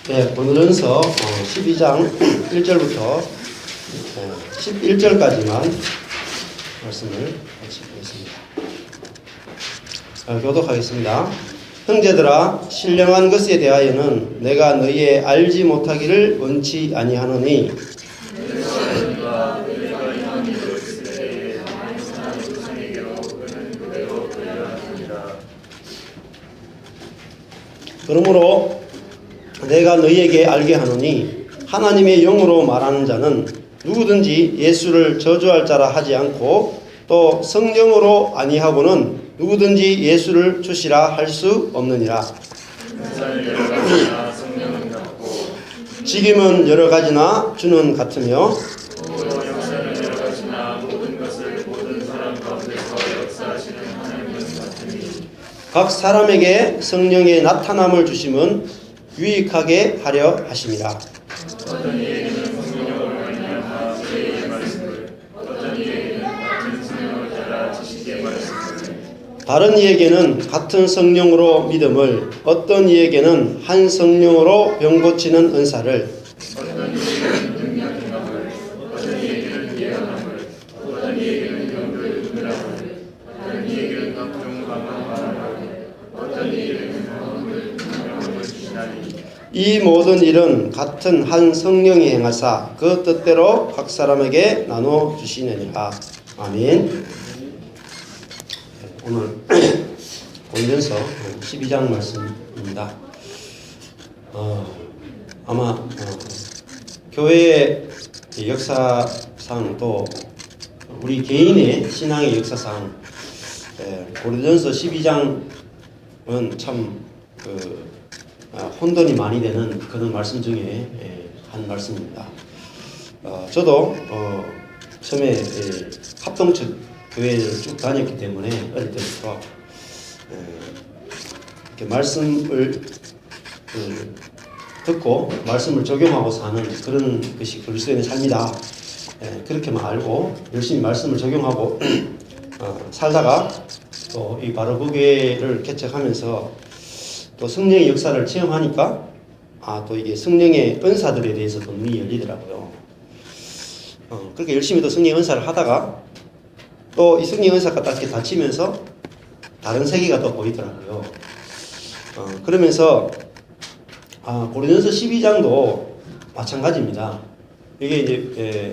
네, 고린도전서 12장 1절부터 11절까지만 말씀을 같이 보겠습니다. 교독하겠습니다. 형제들아, 신령한 것에 대하여는 내가 너희의 알지 못하기를 원치 아니하노니 그러므로 내가 너희에게 알게 하노니 하나님의 영으로 말하는 자는 누구든지 예수를 저주할 자라 하지 않고 또 성령으로 아니하고는 누구든지 예수를 주시라 할 수 없느니라. 직임은 여러 가지나 주는 같으며 각 사람에게 성령의 나타남을 주심은 유익하게 하려 하심이라. 다른 이에게는 같은 성령으로 믿음을, 어떤 이에게는 한 성령으로 병 고치는 은사를, 이 모든 일은 같은 한 성령이 행하사 그 뜻대로 각 사람에게 나눠 주시느니라. 아멘. 오늘 고린도전서 12장 말씀입니다. 아마 교회의 역사상 또 우리 개인의 신앙의 역사상 고린도전서 12장은 참 혼돈이 많이 되는 그런 말씀 중에 한 말씀입니다. 저도 처음에 합동측 교회를 쭉 다녔기 때문에 어릴 때부터 이렇게 말씀을 듣고 말씀을 적용하고 사는 그런 것이 그리스도인의 삶이다. 그렇게만 알고 열심히 말씀을 적용하고 살다가 또 이 바로교회를 개척하면서 또 성령의 역사를 체험하니까 또 이게 성령의 은사들에 대해서도 눈이 열리더라고요. 그렇게 열심히 또 성령의 은사를 하다가 또 이 성령의 은사가 딱 이렇게 닫히면서 다른 세계가 또 보이더라고요. 그러면서 고린도전서 12장도 마찬가지입니다. 이게 이제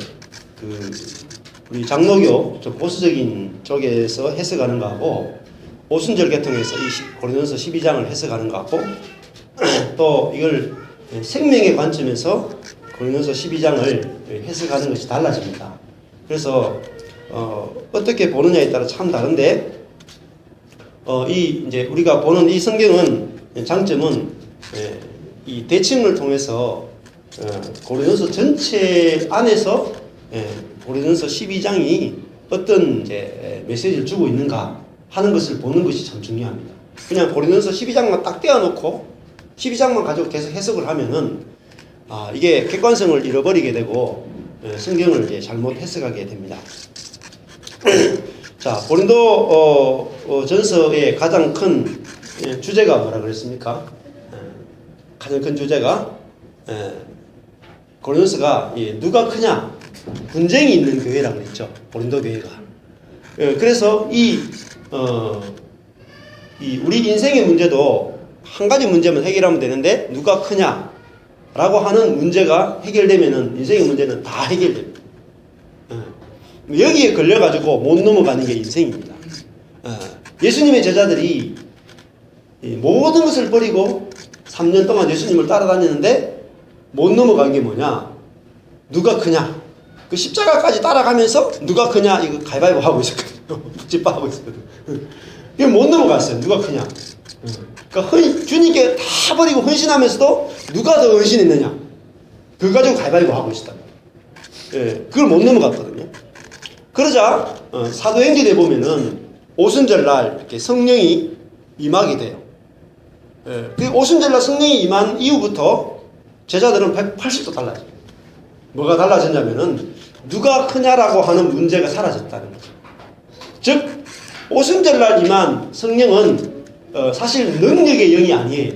우리 장로교 보수적인 쪽에서 해석하는 거하고 오순절 계통에서 이 고린도전서 12장을 해석하는 것 같고 또 이걸 생명의 관점에서 고린도전서 12장을 해석하는 것이 달라집니다. 그래서 어떻게 보느냐에 따라 참 다른데 이제 우리가 보는 이 성경은 장점은 이 대칭을 통해서 고린도전서 전체 안에서 고린도전서 12장이 어떤 이제 메시지를 주고 있는가 하는 것을 보는 것이 참 중요합니다. 그냥 고린도전서 12장만 딱 떼어놓고 12장만 가지고 계속 해석을 하면은 이게 객관성을 잃어버리게 되고 성경을 이제 잘못 해석하게 됩니다. 자, 고린도 전서의 가장 큰 주제가 뭐라 그랬습니까? 가장 큰 주제가 고린도서가 누가 크냐 분쟁이 있는 교회라고 그랬죠. 고린도 교회가. 그래서 우리 인생의 문제도 한 가지 문제만 해결하면 되는데 누가 크냐라고 하는 문제가 해결되면은 인생의 문제는 다 해결됩니다. 여기에 걸려가지고 못 넘어가는 게 인생입니다. 예수님의 제자들이 모든 것을 버리고 3년 동안 예수님을 따라다녔는데 못 넘어간 게 뭐냐? 누가 크냐? 그 십자가까지 따라가면서 누가 크냐? 이거 가위바위보 하고 있었거든요. 묵집바 하고 있었거든요. 이거 못 넘어갔어요. 누가 크냐? 그러니까 주님께 다 버리고 헌신하면서도 누가 더 헌신했느냐? 그거 가지고 가위바위보 하고 있었다. 그걸 못 넘어갔거든요. 그러자 사도행전에 보면은 오순절날 이렇게 성령이 임하게 돼요. 그 오순절날 성령이 임한 이후부터 제자들은 180도 달라져요. 뭐가 달라졌냐면은 누가 크냐라고 하는 문제가 사라졌다는 거죠. 즉 오순절날 임한 성령은 사실 능력의 영이 아니에요.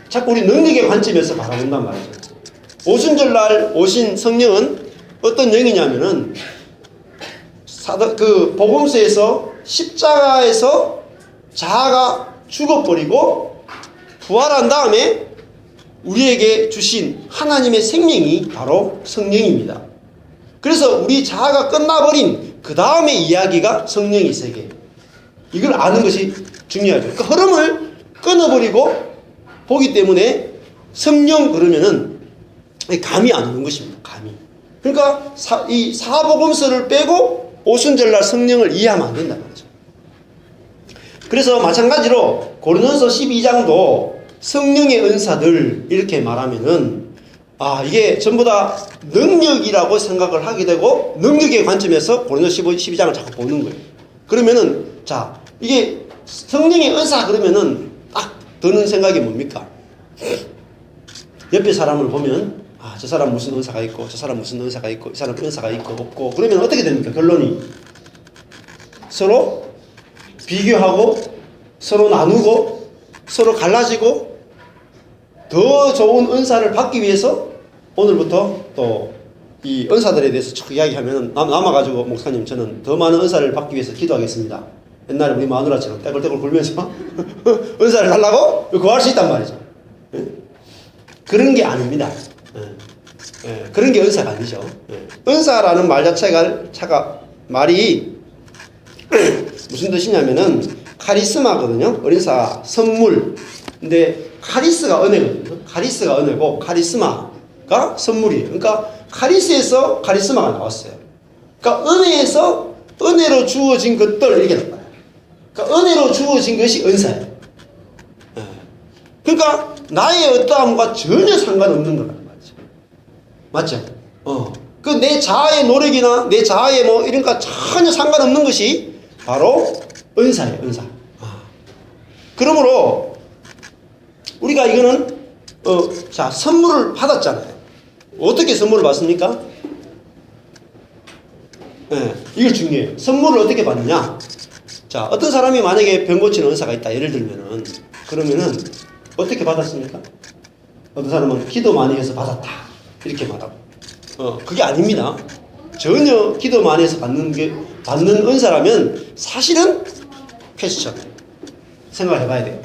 자꾸 우리 능력의 관점에서 바라본단 말이죠. 오순절날 오신 성령은 어떤 영이냐면은 그 복음서에서 십자가에서 자아가 죽어버리고 부활한 다음에 우리에게 주신 하나님의 생명이 바로 성령입니다. 그래서 우리 자아가 끝나버린 그 다음에 이야기가 성령의 세계. 이걸 아는 것이 중요하죠. 그 흐름을 끊어버리고 보기 때문에 성령 그러면은 감이 안 오는 것입니다. 감이. 그러니까 이 사복음서를 빼고 오순절날 성령을 이해하면 안 된단 말이죠. 그래서 마찬가지로 고린도서 12장도 성령의 은사들 이렇게 말하면은 이게 전부 다 능력이라고 생각을 하게 되고 능력의 관점에서 고린도서 12장을 자꾸 보는 거예요. 그러면은 자 이게 성령의 은사 그러면은 딱 드는 생각이 뭡니까? 옆에 사람을 보면 저 사람 무슨 은사가 있고 저 사람 무슨 은사가 있고 이 사람 은사가 있고 없고 그러면 어떻게 됩니까? 결론이 서로 비교하고 서로 나누고 서로 갈라지고 더 좋은 은사를 받기 위해서 오늘부터 또 이 은사들에 대해서 쭉 이야기하면 남아가지고 목사님 저는 더 많은 은사를 받기 위해서 기도하겠습니다. 옛날에 우리 마누라처럼 떼굴떼굴 굴면서 은사를 달라고 구할 수 있단 말이죠. 그런 게 아닙니다. 그런 게 은사가 아니죠. 은사라는 말 자체가 말이 무슨 뜻이냐면은 카리스마거든요. 은사, 선물. 근데 카리스가 은혜거든요. 카리스가 은혜고 카리스마가 선물이에요. 그러니까 카리스에서 카리스마가 나왔어요. 그러니까 은혜에서 은혜로 주어진 것들 이렇게 나와요. 그러니까 은혜로 주어진 것이 은사예요. 그러니까 나의 어떠함과 전혀 상관없는 거란 말이죠. 맞죠? 그 내 자아의 노력이나 내 자아의 뭐 이런 거 전혀 상관없는 것이 바로 은사예요. 은사. 그러므로 우리가 이거는 자 선물을 받았잖아요. 어떻게 선물을 받습니까? 이게 중요해요. 선물을 어떻게 받느냐? 자 어떤 사람이 만약에 병 고치는 은사가 있다. 예를 들면은 그러면은 어떻게 받았습니까? 어떤 사람은 기도 많이 해서 받았다. 이렇게 말하고. 그게 아닙니다. 전혀 기도 많이 해서 받는 은사라면 사실은 퀘스천. 생각을 해봐야 돼요.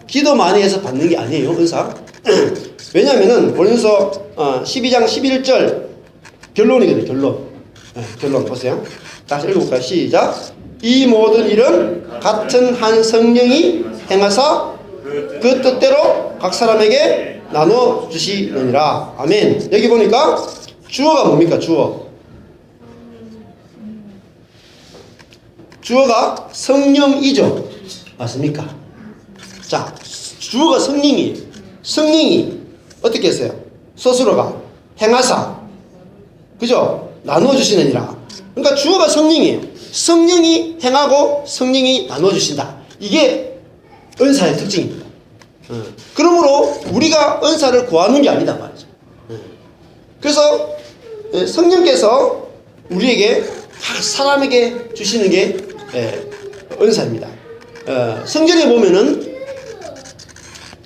기도 많이 해서 받는 게 아니에요, 은사. 왜냐면은, 고린도서 12장 11절 결론이거든요, 결론. 결론 보세요. 다시 읽어볼까요? 시작. 이 모든 일은 같은 한 성령이 행하사 그 뜻대로 각 사람에게 나눠 주시느니라. 아멘. 여기 보니까 주어가 뭡니까? 주어가 성령이죠. 맞습니까? 자, 주어가 성령이에요. 성령이 어떻게 했어요? 스스로가 행하사, 그죠? 나눠 주시느니라. 그러니까 주어가 성령이에요. 성령이 행하고 성령이 나눠 주신다. 이게 은사의 특징입니다. 그러므로 우리가 은사를 구하는 게 아니다 말이죠. 그래서 성령께서 우리에게 각 사람에게 주시는 게 은사입니다. 성전에 보면은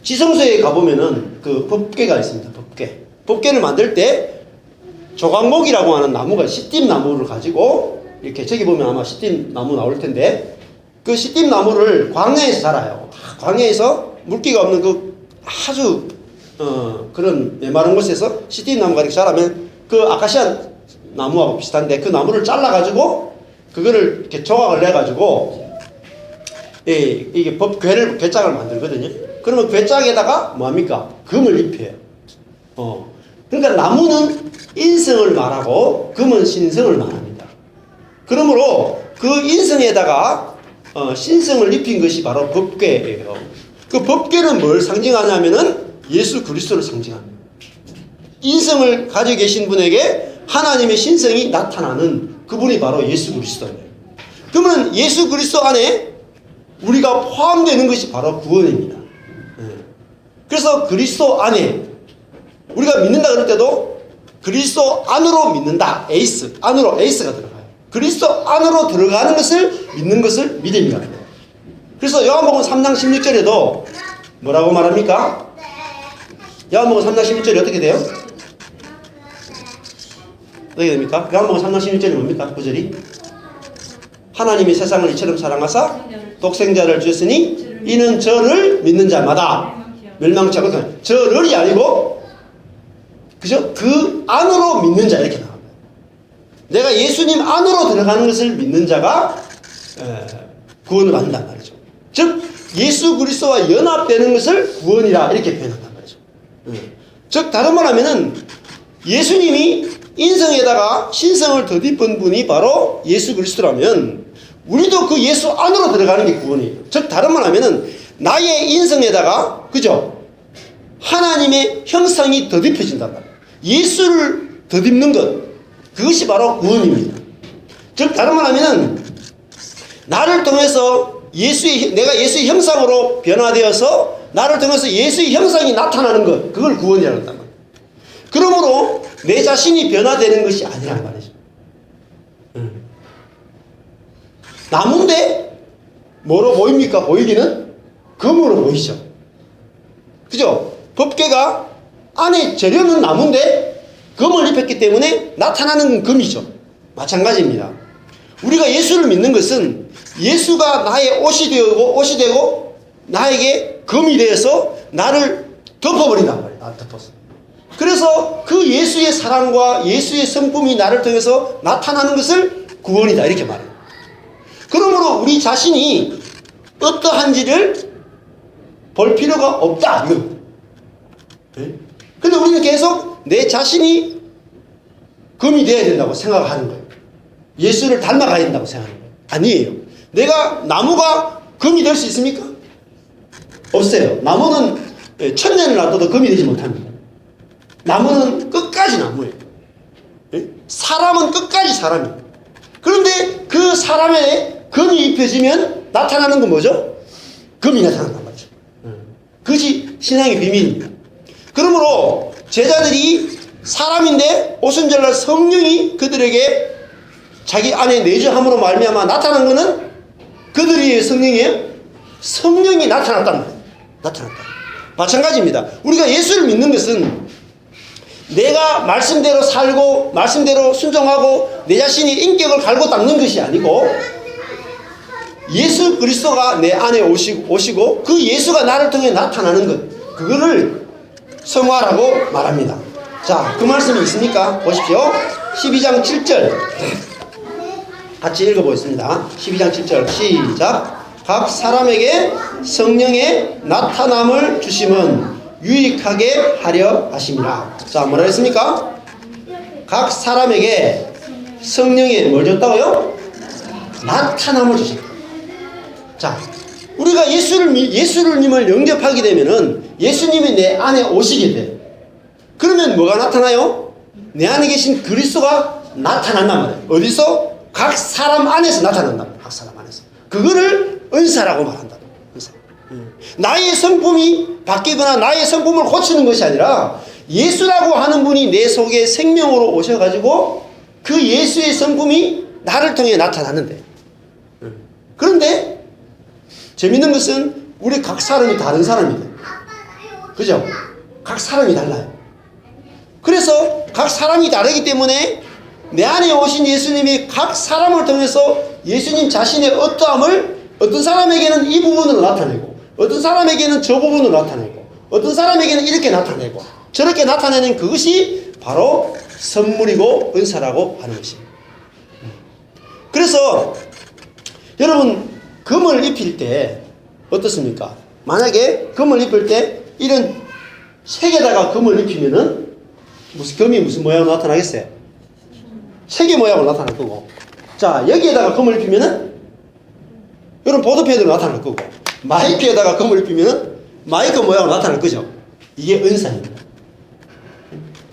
지성소에 가보면은 그 법궤가 있습니다. 법궤를 만들 때 조각목이라고 하는 나무가 시띠나무를 가지고 이렇게 저기 보면 아마 시띠나무 나올 텐데 그 시띠나무를 광야에서 자라요. 광야에서 물기가 없는 그 아주 그런 메마른 곳에서 시띠나무가 이렇게 자라면 그 아카시아 나무하고 비슷한데 그 나무를 잘라가지고 그거를 이렇게 조각을 내가지고 이게 괴짝을 만들거든요. 그러면 괴짝에다가 뭐합니까? 금을 입혀요. 그러니까 나무는 인성을 말하고 금은 신성을 말합니다. 그러므로 그 인성에다가 신성을 입힌 것이 바로 법궤예요. 그 법궤는 뭘 상징하냐면은 예수 그리스도를 상징합니다. 인성을 가지고 계신 분에게 하나님의 신성이 나타나는 그분이 바로 예수 그리스도예요. 그러면 예수 그리스도 안에 우리가 포함되는 것이 바로 구원입니다. 그래서 그리스도 안에 우리가 믿는다 그럴 때도 그리스도 안으로 믿는다. 안으로 에이스가 들어가요. 그리스도 안으로 들어가는 것을 믿는 것을 믿음이라고 해요. 그래서 요한복음 3장 16절에도 뭐라고 말합니까? 요한복음 3장 11절이 어떻게 돼요? 어떻게 됩니까? 요한복음 3장 11절이 뭡니까? 9절이 하나님이 세상을 이처럼 사랑하사 독생자를 주셨으니 이는 저를 믿는 자마다 멸망치 않고, 저를이 아니고 그죠? 그 안으로 믿는 자 이렇게 나옵니다. 내가 예수님 안으로 들어가는 것을 믿는 자가 구원을 받는단 말이죠. 즉 예수 그리스도와 연합되는 것을 구원이라 이렇게 표현한단 말이죠. 즉 다른 말하면은 예수님이 인성에다가 신성을 덧입은 분이 바로 예수 그리스도라면 우리도 그 예수 안으로 들어가는 게 구원이에요. 즉 다른 말하면은 나의 인성에다가 그죠? 하나님의 형상이 덧입혀진단 말이에요. 예수를 덧입는 것, 그것이 바로 구원입니다. 즉 다른 말하면은 나를 통해서 내가 예수의 형상으로 변화되어서 나를 통해서 예수의 형상이 나타나는 것, 그걸 구원이라고 한단 말이에요. 그러므로 내 자신이 변화되는 것이 아니란 말이죠. 나무인데 뭐로 보입니까? 보이기는 금으로 보이죠. 그죠? 법궤가 안에 재료는 나무인데 금을 입혔기 때문에 나타나는 건 금이죠. 마찬가지입니다. 우리가 예수를 믿는 것은 예수가 나의 옷이 되고 나에게 금이 되어서 나를 덮어버린단 말이에요. 나를 덮어서. 그래서 그 예수의 사랑과 예수의 성품이 나를 통해서 나타나는 것을 구원이다 이렇게 말해요. 그러므로 우리 자신이 어떠한지를 볼 필요가 없다 이겁니다. 근데 우리는 계속 내 자신이 금이 되어야 된다고 생각하는 거예요. 예수를 닮아가야 된다고 생각하는 거예요. 아니에요. 내가 나무가 금이 될 수 있습니까? 없어요. 나무는 1000년을 놔둬도 금이 되지 못합니다. 나무는 끝까지 나무예요. 사람은 끝까지 사람이에요. 그런데 그 사람의 금이 입혀지면 나타나는 건 뭐죠? 금이 나타난단 말이죠. 그것이 신앙의 비밀입니다. 그러므로 제자들이 사람인데 오순절날 성령이 그들에게 자기 안에 내주함으로 말미암아 나타난 것은 그들의 성령이에요. 성령이 나타났다는 거예요. 나타났다. 마찬가지입니다. 우리가 예수를 믿는 것은 내가 말씀대로 살고 말씀대로 순종하고 내 자신이 인격을 갈고 닦는 것이 아니고 예수 그리스도가 내 안에 오시고 그 예수가 나를 통해 나타나는 것, 그거를 성화라고 말합니다. 자, 그 말씀이 있습니까? 보십시오. 12장 7절 같이 읽어보겠습니다. 12장 7절 시작. 각 사람에게 성령의 나타남을 주심은 유익하게 하려 하심이라. 자, 뭐라 했습니까? 각 사람에게 성령의 뭘 줬다고요? 나타남을 주신다. 자, 우리가 예수님을 영접하게 되면은 예수님이 내 안에 오시게 돼. 그러면 뭐가 나타나요? 내 안에 계신 그리스도가 나타난단 말이에요. 어디서? 각 사람 안에서 나타난단 말이에요. 각 사람 안에서. 그거를 은사라고 말한다. 은사. 나의 성품이 바뀌거나 나의 성품을 고치는 것이 아니라 예수라고 하는 분이 내 속에 생명으로 오셔가지고 그 예수의 성품이 나를 통해 나타나는데, 그런데 재밌는 것은 우리 각 사람이 다른 사람이에요. 그죠? 각 사람이 달라요. 그래서 각 사람이 다르기 때문에 내 안에 오신 예수님이 각 사람을 통해서 예수님 자신의 어떠함을 어떤 사람에게는 이 부분으로 나타내고 어떤 사람에게는 저 부분으로 나타내고 어떤 사람에게는 이렇게 나타내고 저렇게 나타내는 그것이 바로 선물이고 은사라고 하는 것입니다. 그래서 여러분 금을 입힐 때 어떻습니까? 만약에 금을 입힐 때 이런 색에다가 금을 입히면은 금이 무슨 모양으로 나타나겠어요? 색의 모양으로 나타날 거고, 자 여기에다가 금을 입히면은 이런 보드패드로 나타날 거고, 마이크에다가 금을 입히면은 마이크 모양으로 나타날 거죠. 이게 은사입니다.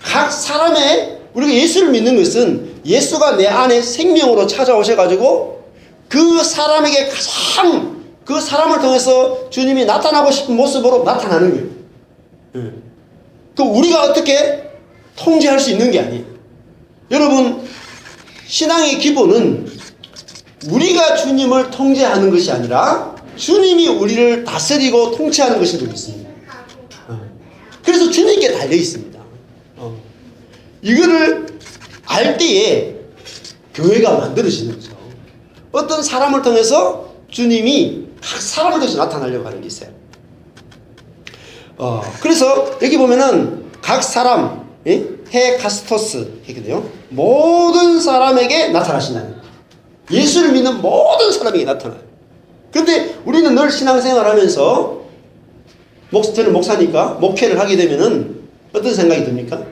각 사람의, 우리가 예수를 믿는 것은 예수가 내 안에 생명으로 찾아오셔가지고 그 사람에게 가장 그 사람을 통해서 주님이 나타나고 싶은 모습으로 나타나는 거예요. 그 우리가 어떻게 통제할 수 있는 게 아니에요. 여러분, 신앙의 기본은 우리가 주님을 통제하는 것이 아니라 주님이 우리를 다스리고 통치하는 것인 줄 믿습니다. 그래서 주님께 달려 있습니다. 이거를 알 때에 교회가 만들어지는 거죠. 어떤 사람을 통해서 주님이 각 사람을 통해서 나타나려고 하는 게 있어요. 그래서 여기 보면은 각 사람, 헤카스토스 했거든요. 모든 사람에게 나타나신다는 거예요. 예수를 믿는 모든 사람에게 나타나요. 근데 우리는 늘 신앙생활 하면서 저는 목사니까 목회를 하게 되면은 어떤 생각이 듭니까?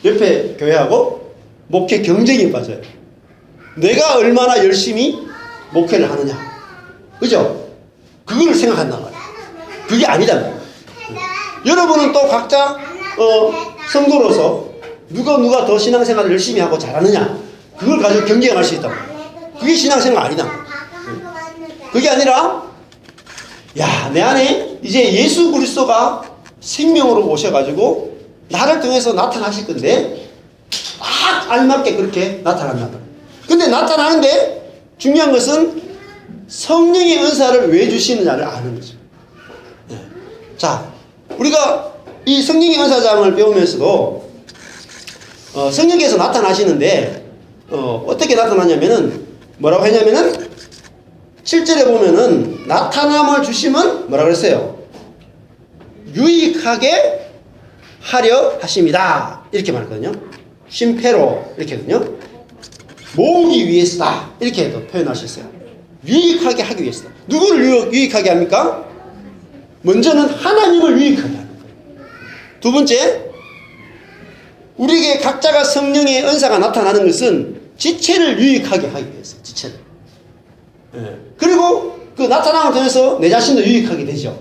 옆에 교회하고 목회 경쟁이 빠져요. 내가 얼마나 열심히 목회를 하느냐. 그죠? 그걸 생각한단 말이에요. 그게 아니단 말이에요. 여러분은 또 각자 성도로서 누가 더 신앙생활을 열심히 하고 잘하느냐. 그걸 가지고 경쟁할 수 있단 말이에요. 그게 신앙생활 아니다. 그게 아니라 야, 내 안에 이제 예수 그리스도가 생명으로 오셔가지고 나를 통해서 나타나실 건데 딱 알맞게 그렇게 나타난다. 근데 나타나는데 중요한 것은 성령의 은사를 왜 주시느냐를 아는 거죠. 네. 자, 우리가 이 성령의 은사장을 배우면서도 성령께서 나타나시는데 어떻게 나타나냐면은 뭐라고 했냐면은 7절에 보면은 나타남을 주시면 뭐라 그랬어요? 유익하게 하려 하십니다. 이렇게 말했거든요. 심패로 이렇게 하거든요. 모으기 위해서다. 이렇게 표현할 수 있어요. 유익하게 하기 위해서다. 누구를 유익하게 합니까? 먼저는 하나님을 유익하게 하는 거예요. 두 번째, 우리에게 각자가 성령의 은사가 나타나는 것은 지체를 유익하게 하기 위해서. 지체를. 그리고 그 나타남을 통해서 내 자신도 유익하게 되죠.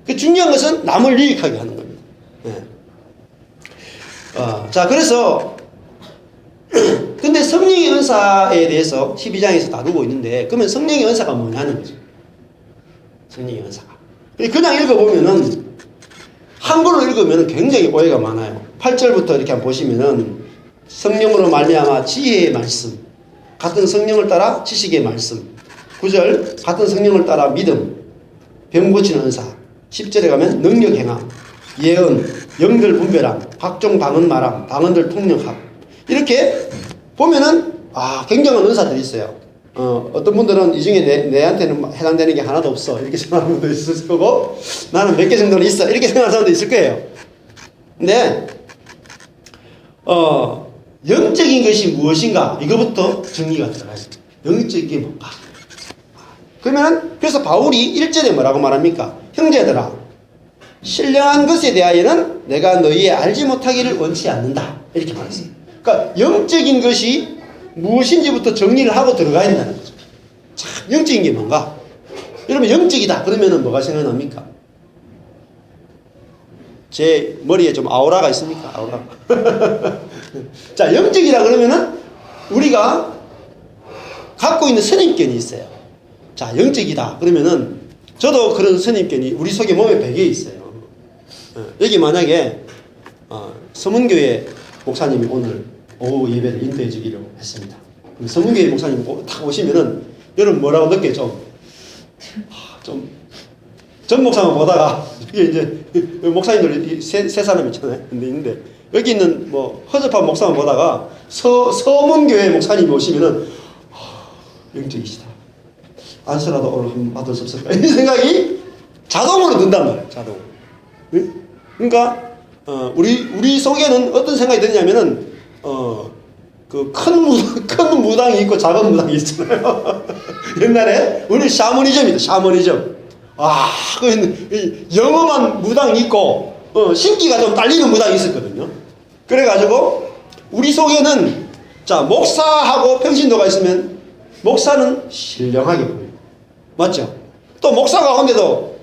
그 중요한 것은 남을 유익하게 하는 겁니다. 자, 그래서 근데 성령의 은사에 대해서 12장에서 다루고 있는데 그러면 성령의 은사가 뭐냐는 거죠. 성령의 은사가. 그냥 읽어보면은 한글로 읽으면 굉장히 오해가 많아요. 8절부터 이렇게 한번 보시면은 성령으로 말미암아 지혜의 말씀, 같은 성령을 따라 지식의 말씀. 9절 같은 성령을 따라 믿음, 병 고치는 은사. 10절에 가면 능력 행함, 예언, 영들 분별함, 각종 방언 말함, 방언들 통역함. 이렇게 보면은 굉장한 은사들이 있어요. 어떤 분들은 이 중에 내한테는 해당되는 게 하나도 없어 이렇게 생각하는 분도 있을 거고, 나는 몇 개 정도는 있어 이렇게 생각하는 사람도 있을 거예요. 근데 영적인 것이 무엇인가 이거부터 정리가 들어가요. 영적인 게 뭔가. 그래서 바울이 1절에 뭐라고 말합니까? 형제들아, 신령한 것에 대하여는 내가 너희의 알지 못하기를 원치 않는다. 이렇게 말했어요. 그러니까 영적인 것이 무엇인지부터 정리를 하고 들어가야 된다는 거죠. 참, 영적인 게 뭔가? 여러분, 영적이다. 그러면은 뭐가 생각납니까? 제 머리에 좀 아우라가 있습니까? 아우라. 자, 영적이라 그러면은 우리가 갖고 있는 선입견이 있어요. 자, 영적이다. 그러면은 저도 그런 선입견이 우리 속에 몸에 배겨 있어요. 여기 만약에 서문교회 목사님이 오늘 오후 예배를 인도해 주기로 했습니다. 서문교회 목사님 딱 오시면은 여러분 뭐라고 느껴요? 전 목사만 보다가 이게 이제 목사님들 세 사람 있잖아요. 근데 있는데 여기 있는 뭐 허접한 목사만 보다가 서문교회 목사님이 오시면은 영적이시다. 안수라도 오늘 한번 받을 수 없을까? 이 생각이 자동으로 든단 말이에요. 자동으로. 그러니까 우리 속에는 어떤 생각이 드냐면은 그 큰 무당이 있고 작은 무당이 있잖아요. 옛날에 우리 샤머니즘이다. 샤머니즘. 그 영험한 무당이 있고 신기가 좀 딸리는 무당이 있었거든요. 그래가지고 우리 속에는 자, 목사하고 평신도가 있으면 목사는 신령하게 보여요. 맞죠? 또 목사 가운데도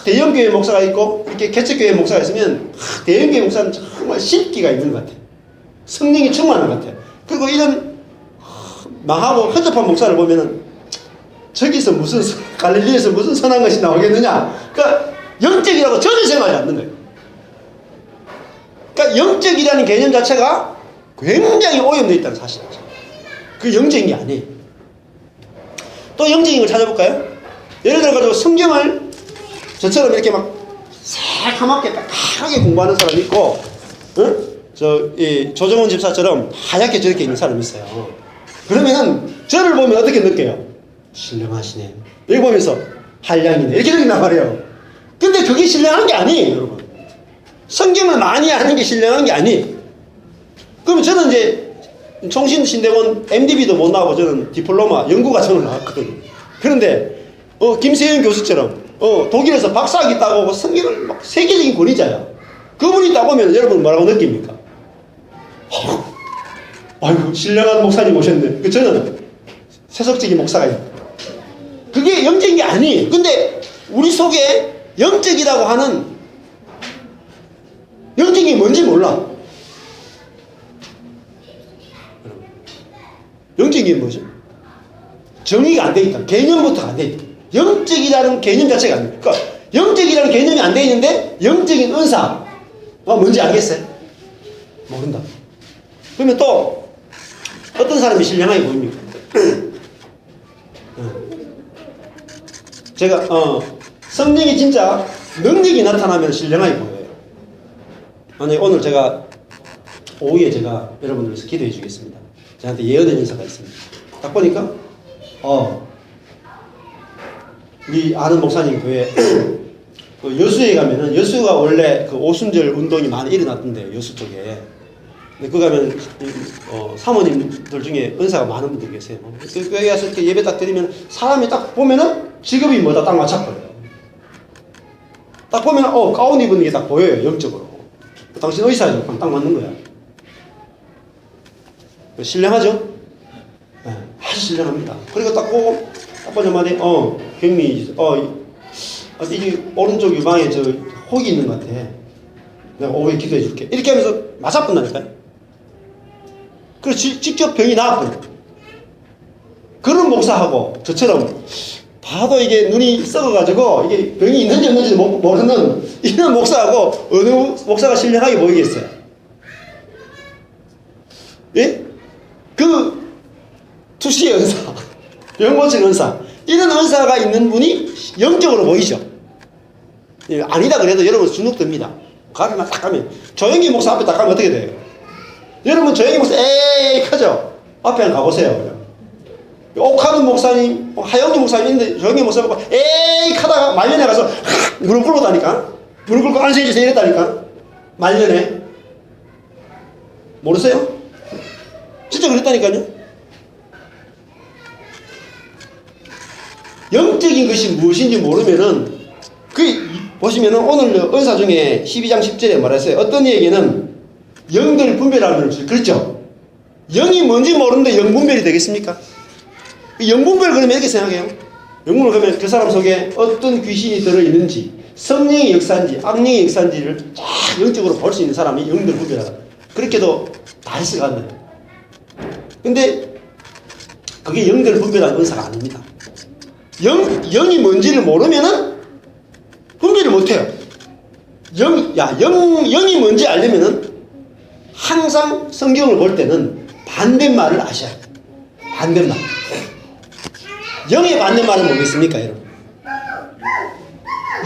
대형교회 목사가 있고 이렇게 개척교회 목사가 있으면 대형교회 목사는 정말 신기가 있는 것 같아요. 성령이 충만한 것 같아요. 그리고 이런 망하고 허접한 목사를 보면은 저기서 무슨 갈릴리에서 무슨 선한 것이 나오겠느냐. 그러니까 영적이라고 전혀 생각하지 않는 거예요. 그러니까 영적이라는 개념 자체가 굉장히 오염되어 있다는 사실이죠. 그 영적인 게 아니에요. 또 영적인 걸 찾아볼까요? 예를 들어가지고 성경을 저처럼 이렇게 막 새카맣게 빽빽하게 공부하는 사람이 있고, 이 조정원 집사처럼 하얗게 저렇게 있는 사람이 있어요. 그러면은 저를 보면 어떻게 느껴요? 신령하시네. 여기 보면서 한량이네. 이렇게 느낀단 말이에요. 근데 그게 신령한 게 아니에요, 여러분. 성경을 많이 아는 게 신령한 게 아니에요. 그러면 저는 이제 총신신대원 MDB도 못 나가고 저는 디플로마 연구과정을 나왔거든요. 그런데 김세현 교수처럼 독일에서 박사학위 따고 성경을 막 세계적인 권위자야. 그분이 딱 보면 여러분 뭐라고 느낍니까? 아이고 신령한 목사님 오셨네. 저는 세속적인 목사가 있다. 그게 영적인 게 아니에요. 근데 우리 속에 영적이라고 하는 영적인 게 뭔지 몰라. 영적인 게 뭐죠? 정의가 안 돼 있다. 개념부터 안 돼 있다. 영적이라는 개념 자체가 안 돼. 그러니까 영적이라는 개념이 안 돼 있는데 영적인 은사가 뭔지 알겠어요? 모른다. 그러면 또 어떤 사람이 신령하게 보입니까? 제가 성령이 진짜 능력이 나타나면 신령하게 보여요. 만약에 오늘 제가 오후에 제가 여러분들 위해서 기도해 주겠습니다. 저한테 예언의 인사가 있습니다. 딱 보니까 우리 아는 목사님 교회 그 여수에 가면은 여수가 원래 그 오순절 운동이 많이 일어났던데요. 여수 쪽에. 근데 그 가면 사모님들 중에 은사가 많은 분들 계세요. 그 교회 가서 이렇게 예배 딱 드리면 사람이 딱 보면은 직업이 뭐다 딱 맞춰버려요. 딱 보면 가운 입은 게 딱 보여요. 영적으로. 당신 의사죠. 딱 맞는 거야. 신령하죠? 네, 아주 신령합니다. 그리고 딱 보고 딱 보자마자 경미 이제 오른쪽 유방에 저 혹이 있는 것 같아. 내가 오후에 기도해 줄게. 이렇게 하면서 맞아본다니까요. 그래서 직접 병이 나아버려. 그런 목사하고 저처럼 봐도 이게 눈이 썩어가지고 이게 병이 있는지 없는지 모르는 이런 목사하고 어느 목사가 신령하게 보이겠어요? 예? 그 투시의 은사, 영고증 은사, 이런 은사가 있는 분이 영적으로 보이죠. 예, 아니다 그래도 여러분 주눅듭니다. 가면 딱 가면 조영기 목사 앞에 딱 가면 어떻게 돼요? 여러분 조영기 목사 에이 하죠. 앞에 한번 가보세요. 옥하는 목사님, 하영기 목사님 있는데 조영기 목사 보고 에이 하다가 말년에 가서 무릎 꿇고 다니까, 무릎 꿇고 안수해주세요 이랬다니까. 말년에 모르세요? 진짜 그랬다니까요. 영적인 것이 무엇인지 모르면은 보시면은 오늘 은사 중에 12장 10절에 말했어요. 어떤 이에게는 영들 분별하는 줄. 그렇죠? 영이 뭔지 모르는데 영 분별이 되겠습니까? 영 분별 그러면 이렇게 생각해요. 영분을 그러면 그 사람 속에 어떤 귀신이 들어있는지, 성령의 역사인지 악령의 역사인지를 쫙 영적으로 볼 수 있는 사람이 영들 분별하다. 그렇게도 다 해석을 한다. 근데 그게 영들 분별하는 은사가 아닙니다. 영이 뭔지를 모르면은 분별을 못해요. 영이 뭔지 알려면은 항상 성경을 볼 때는 반대말을 아셔야 돼요. 반대말. 영의 반대말은 뭐겠습니까, 여러분?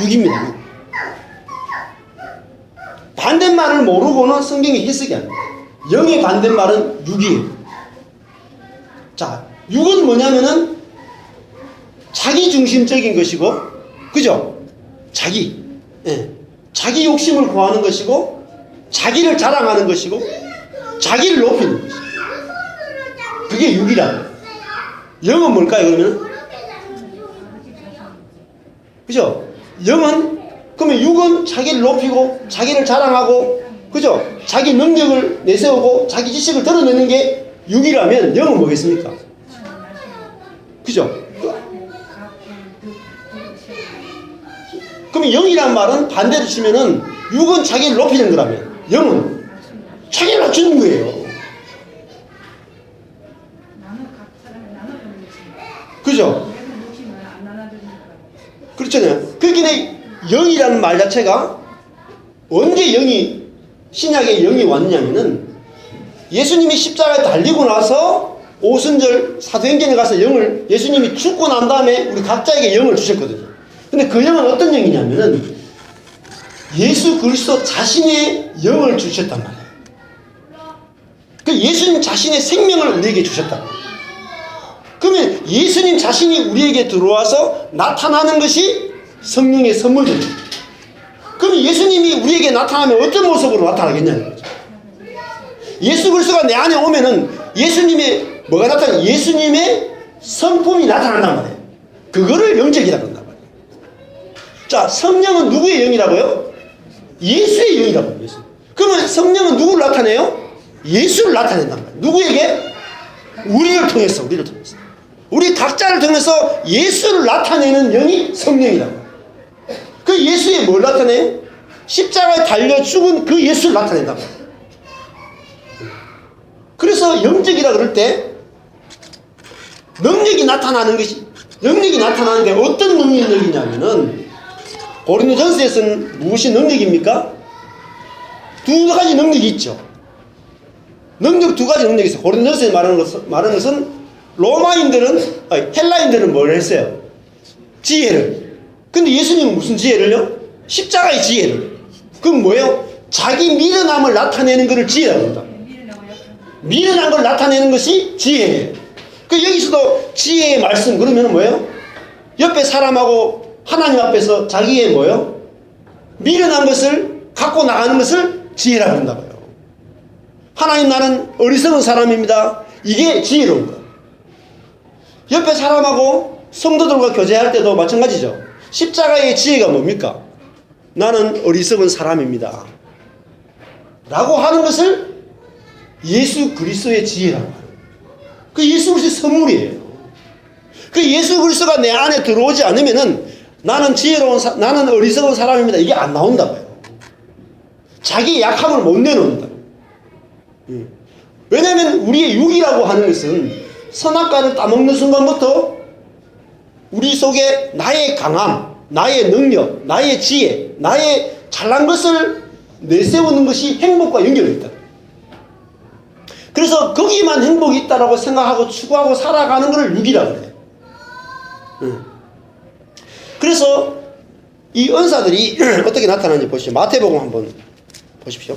육입니다. 육. 반대말을 모르고는 성경이 해석이 안 돼요. 영의 반대말은 육이에요. 자, 육은 뭐냐면은 자기 중심적인 것이고, 그죠? 자기 욕심을 구하는 것이고, 자기를 자랑하는 것이고, 자기를 높이는 것이고, 그게 육이라고. 영은 뭘까요, 그러면? 그죠? 그러면 육은 자기를 높이고, 자기를 자랑하고, 그죠? 자기 능력을 내세우고, 자기 지식을 드러내는 게 육이라면, 영은 뭐겠습니까? 그죠? 그러면 영이란 말은 반대로 치면은 육은 자기를 높이는 거라면 영은 자기를 낮추는 거예요. 그죠? 그렇잖아요. 그러니까 영이라는 말 자체가 언제 신약에 영이 왔냐면은 예수님이 십자가에 달리고 나서 오순절 사도행전에 가서 예수님이 죽고 난 다음에 우리 각자에게 영을 주셨거든요. 근데 그 영은 어떤 영이냐면은 예수 그리스도 자신의 영을 주셨단 말이에요. 그 예수님 자신의 생명을 우리에게 주셨단 말이에요. 그러면 예수님 자신이 우리에게 들어와서 나타나는 것이 성령의 선물입니다. 그럼 예수님이 우리에게 나타나면 어떤 모습으로 나타나겠냐는 거죠. 예수 그리스도가 내 안에 오면은 예수님의 뭐가 나타나요? 예수님의 성품이 나타난단 말이에요. 그거를 영적이라고 한단 말이에요. 자, 성령은 누구의 영이라고요? 예수의 영이라고 해요. 예수. 그러면 성령은 누구를 나타내요? 예수를 나타낸단 말이에요. 누구에게? 우리를 통해서. 우리 각자를 통해서 예수를 나타내는 영이 성령이라고. 그 예수에 뭘 나타내요? 십자가에 달려 죽은 그 예수를 나타낸다고. 그래서 영적이라 그럴 때 능력이 나타나는 것이, 능력이 나타나는 게 어떤 능력이냐면은, 고린도전서에서는 무엇이 능력입니까? 두 가지 능력이 있죠. 능력 두 가지 능력이 있어요. 고린도전서에 말하는 것은 헬라인들은 뭘 했어요? 지혜를. 근데 예수님은 무슨 지혜를요? 십자가의 지혜를. 그럼 뭐예요? 자기 미련함을 나타내는 것을 지혜라고 합니다. 미련한 걸 나타내는 것이 지혜예요. 그 여기서도 지혜의 말씀 그러면 뭐예요? 옆에 사람하고 하나님 앞에서 자기의 뭐예요? 미련한 것을 갖고 나가는 것을 지혜라고 한다고요. 하나님, 나는 어리석은 사람입니다. 이게 지혜로운 거예요. 옆에 사람하고 성도들과 교제할 때도 마찬가지죠. 십자가의 지혜가 뭡니까? 나는 어리석은 사람입니다 라고 하는 것을 예수 그리스도의 지혜라고 해요. 그 예수 그리스도의 선물이에요. 그 예수 그리스도가 내 안에 들어오지 않으면은 나는 나는 어리석은 사람입니다, 이게 안 나온다고요. 자기 약함을 못 내놓는다. 왜냐하면 우리의 육이라고 하는 것은 선악과를 따먹는 순간부터 우리 속에 나의 강함, 나의 능력, 나의 지혜, 나의 잘난 것을 내세우는 것이 행복과 연결이 있다. 그래서 거기만 행복이 있다라고 생각하고 추구하고 살아가는 것을 육이라고 해요. 그래서 이 은사들이 어떻게 나타나는지 보시죠. 마태복음 한번 보십시오.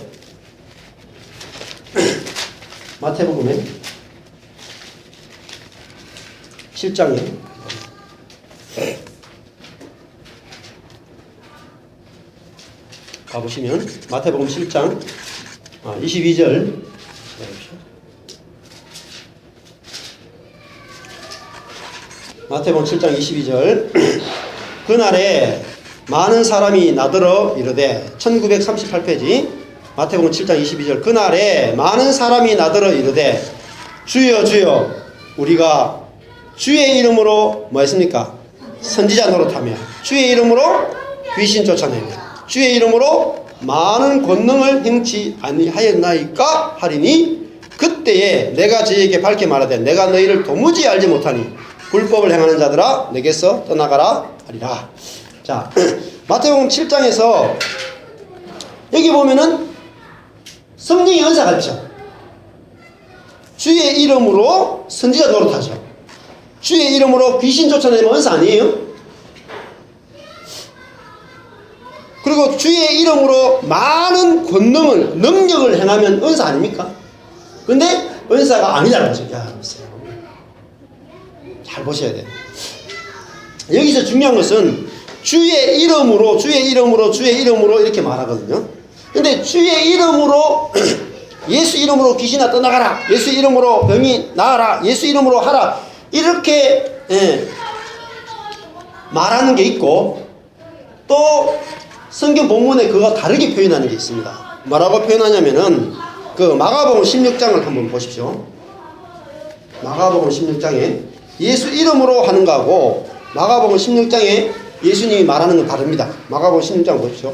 마태복음에 7장에 가보시면 마태복음 7장 22절 마태복음 7장 22절 그날에 많은 사람이 나더러 이르되 1938페이지 마태복음 7장 22절 그날에 많은 사람이 나더러 이르되 주여 주여 우리가 주의 이름으로 뭐 했습니까? 선지자 노릇하며 주의 이름으로 귀신 쫓아내며 주의 이름으로 많은 권능을 행치 아니하였나이까 하리니 그때에 내가 저희에게 밝게 말하되 내가 너희를 도무지 알지 못하니 불법을 행하는 자들아 내게서 떠나가라 하리라. 자, 마태복음 7장에서 여기 보면은 성령의 은사가 있죠. 주의 이름으로 선지자 노릇하죠. 주의 이름으로 귀신 쫓아내면 은사 아니에요? 그리고 주의 이름으로 많은 권능을, 능력을 행하면 은사 아닙니까? 근데 은사가 아니라는 거죠. 야, 보세요. 잘 보셔야 돼요. 여기서 중요한 것은 주의 이름으로, 주의 이름으로, 주의 이름으로 이렇게 말하거든요. 근데 주의 이름으로, 예수 이름으로 귀신아 떠나가라. 예수 이름으로 병이 나아라. 예수 이름으로 하라. 이렇게 말하는 게 있고 또 성경 본문에 그거 다르게 표현하는 게 있습니다. 뭐라고 표현하냐면은 그 마가복음 16장을 한번 보십시오. 마가복음 16장에 예수 이름으로 하는 거하고 마가복음 16장에 예수님이 말하는 건 다릅니다. 마가복음 16장 보십시오.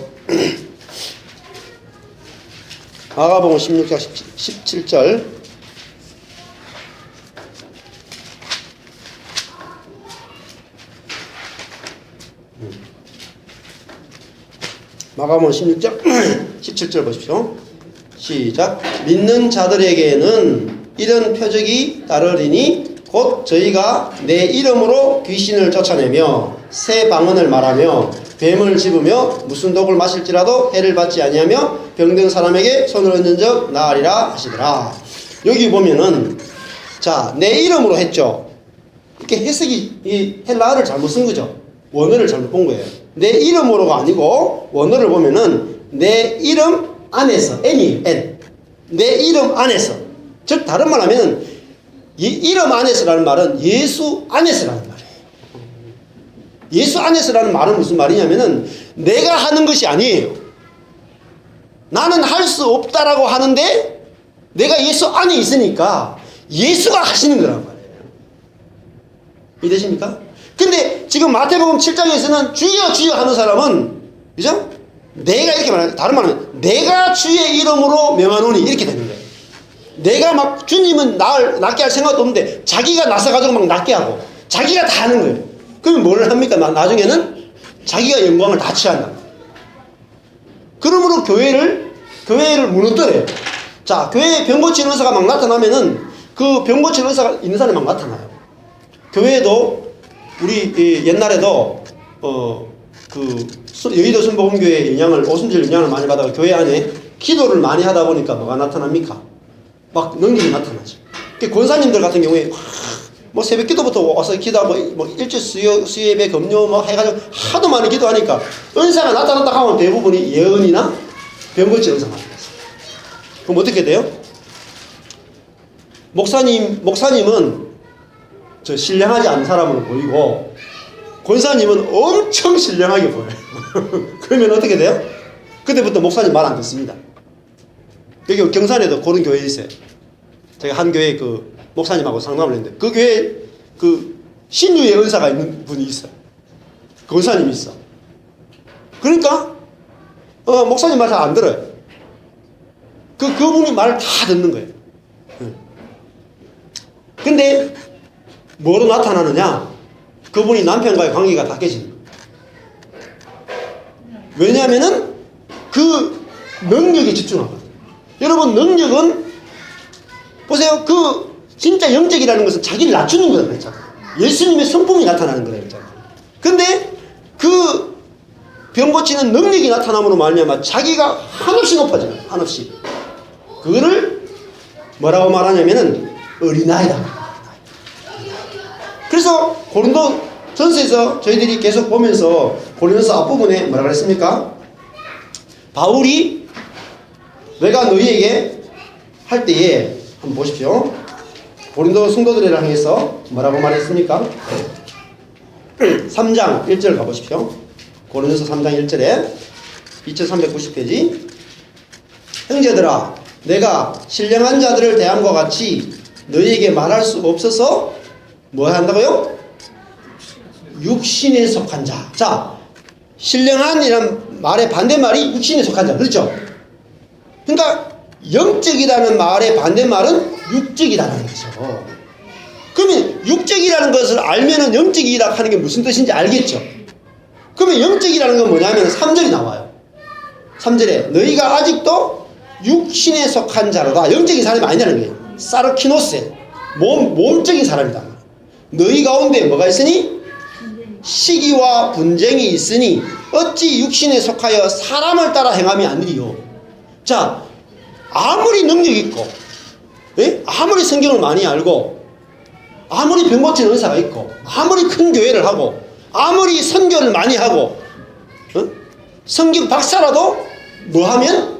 마가복음 16장 17절 마가복음 16장 17절 보십시오. 시작. 믿는 자들에게는 이런 표적이 따르리니 곧 저희가 내 이름으로 귀신을 쫓아내며 새 방언을 말하며 뱀을 집으며 무슨 독을 마실지라도 해를 받지 아니하며 병든 사람에게 손을 얹은 적 나으리라 하시더라. 여기 보면은 자, 내 이름으로 했죠. 이렇게 해석이 이 헬라어를 잘못 쓴 거죠. 원어를 잘못 본 거예요. 내 이름으로가 아니고 원어를 보면은 내 이름 안에서 n이 n 내 이름 안에서, 즉 다른 말 하면 이 이름 안에서라는 말은 예수 안에서라는 말이에요. 예수 안에서라는 말은 무슨 말이냐면은 내가 하는 것이 아니에요. 나는 할 수 없다라고 하는데 내가 예수 안에 있으니까 예수가 하시는 거란 말이에요. 이해되십니까? 근데 지금 마태복음 7장에서는 주여 주여 하는 사람은, 그죠? 내가 이렇게 말하는, 다른 말은 내가 주의 이름으로 명하노니 이렇게 되는 거예요. 내가 막 주님은 나를 낫게 할 생각도 없는데 자기가 나서가지고 막 낫게 하고 자기가 다 하는 거예요. 그러면 뭘 합니까? 나중에는 자기가 영광을 다 취한다. 그러므로 교회를 무너뜨려요. 자, 교회에 병 고치는 의사가 막 나타나면은 그 병 고치는 의사가 있는 사람이 막 나타나요. 교회도 우리 옛날에도 그 여의도 순복음교회 오순절 영향을 많이 받아서 교회 안에 기도를 많이 하다 보니까 뭐가 나타납니까? 막 능력이 나타나죠. 권사님들 같은 경우에 뭐 새벽 기도부터 와서 기도하고 뭐 일주 수예배 금요 뭐 해가지고 하도 많이 기도하니까 은사가 나타났다 하면 대부분이 예언이나 병고치 은사가 나타났어요. 그럼 어떻게 돼요? 목사님은 저 신령하지 않은 사람으로 보이고 권사님은 엄청 신령하게 보여요. 그러면 어떻게 돼요? 그때부터 목사님 말 안 듣습니다. 여기 경산에도 그런 교회 있어요. 제가 한 교회 그 목사님하고 상담을 했는데 그 교회에 그 신유의 은사가 있는 분이 있어요. 권사님이 있어. 그러니까 목사님 말 잘 안 들어요. 그분이 말을 다 듣는 거예요. 근데 뭐로 나타나느냐? 그분이 남편과의 관계가 다 깨지는 거예요. 왜냐하면은 그 능력에 집중하거든요. 여러분, 능력은 보세요. 그 진짜 영적이라는 것은 자기를 낮추는 거라고 했잖아요. 예수님의 성품이 나타나는 거라고 했잖아요. 근데 그 병 고치는 능력이 나타남으로 말미암아 자기가 한없이 높아져요. 한없이. 그거를 뭐라고 말하냐면은 어린아이다. 그래서 고린도 전서에서 저희들이 계속 보면서 고린도서 앞부분에 뭐라 그랬습니까? 바울이 내가 너희에게 할 때에 한번 보십시오. 고린도 성도들을 향해서 뭐라고 말했습니까? 3장 1절 가보십시오. 고린도서 3장 1절에 2390페이지. 형제들아, 내가 신령한 자들을 대함과 같이 너희에게 말할 수 없어서 뭐 한다고요? 육신에 속한 자. 자, 신령한이란 말의 반대말이 육신에 속한 자. 그렇죠? 그러니까 영적이라는 말의 반대말은 육적이라는 거죠. 그러면 육적이라는 것을 알면은 영적이라 하는 게 무슨 뜻인지 알겠죠? 그러면 영적이라는 건 뭐냐면 3절이 나와요. 3절에 너희가 아직도 육신에 속한 자로다. 영적인 사람이 아니라는 거예요. 사르키노스, 몸적인 사람이다. 너희 가운데 뭐가 있으니? 시기와 분쟁이 있으니 어찌 육신에 속하여 사람을 따라 행함이 아니리요. 자, 아무리 능력 있고, 아무리 성경을 많이 알고, 아무리 병 고치는 의사가 있고, 아무리 큰 교회를 하고, 아무리 선교를 많이 하고, 성경 박사라도 뭐 하면?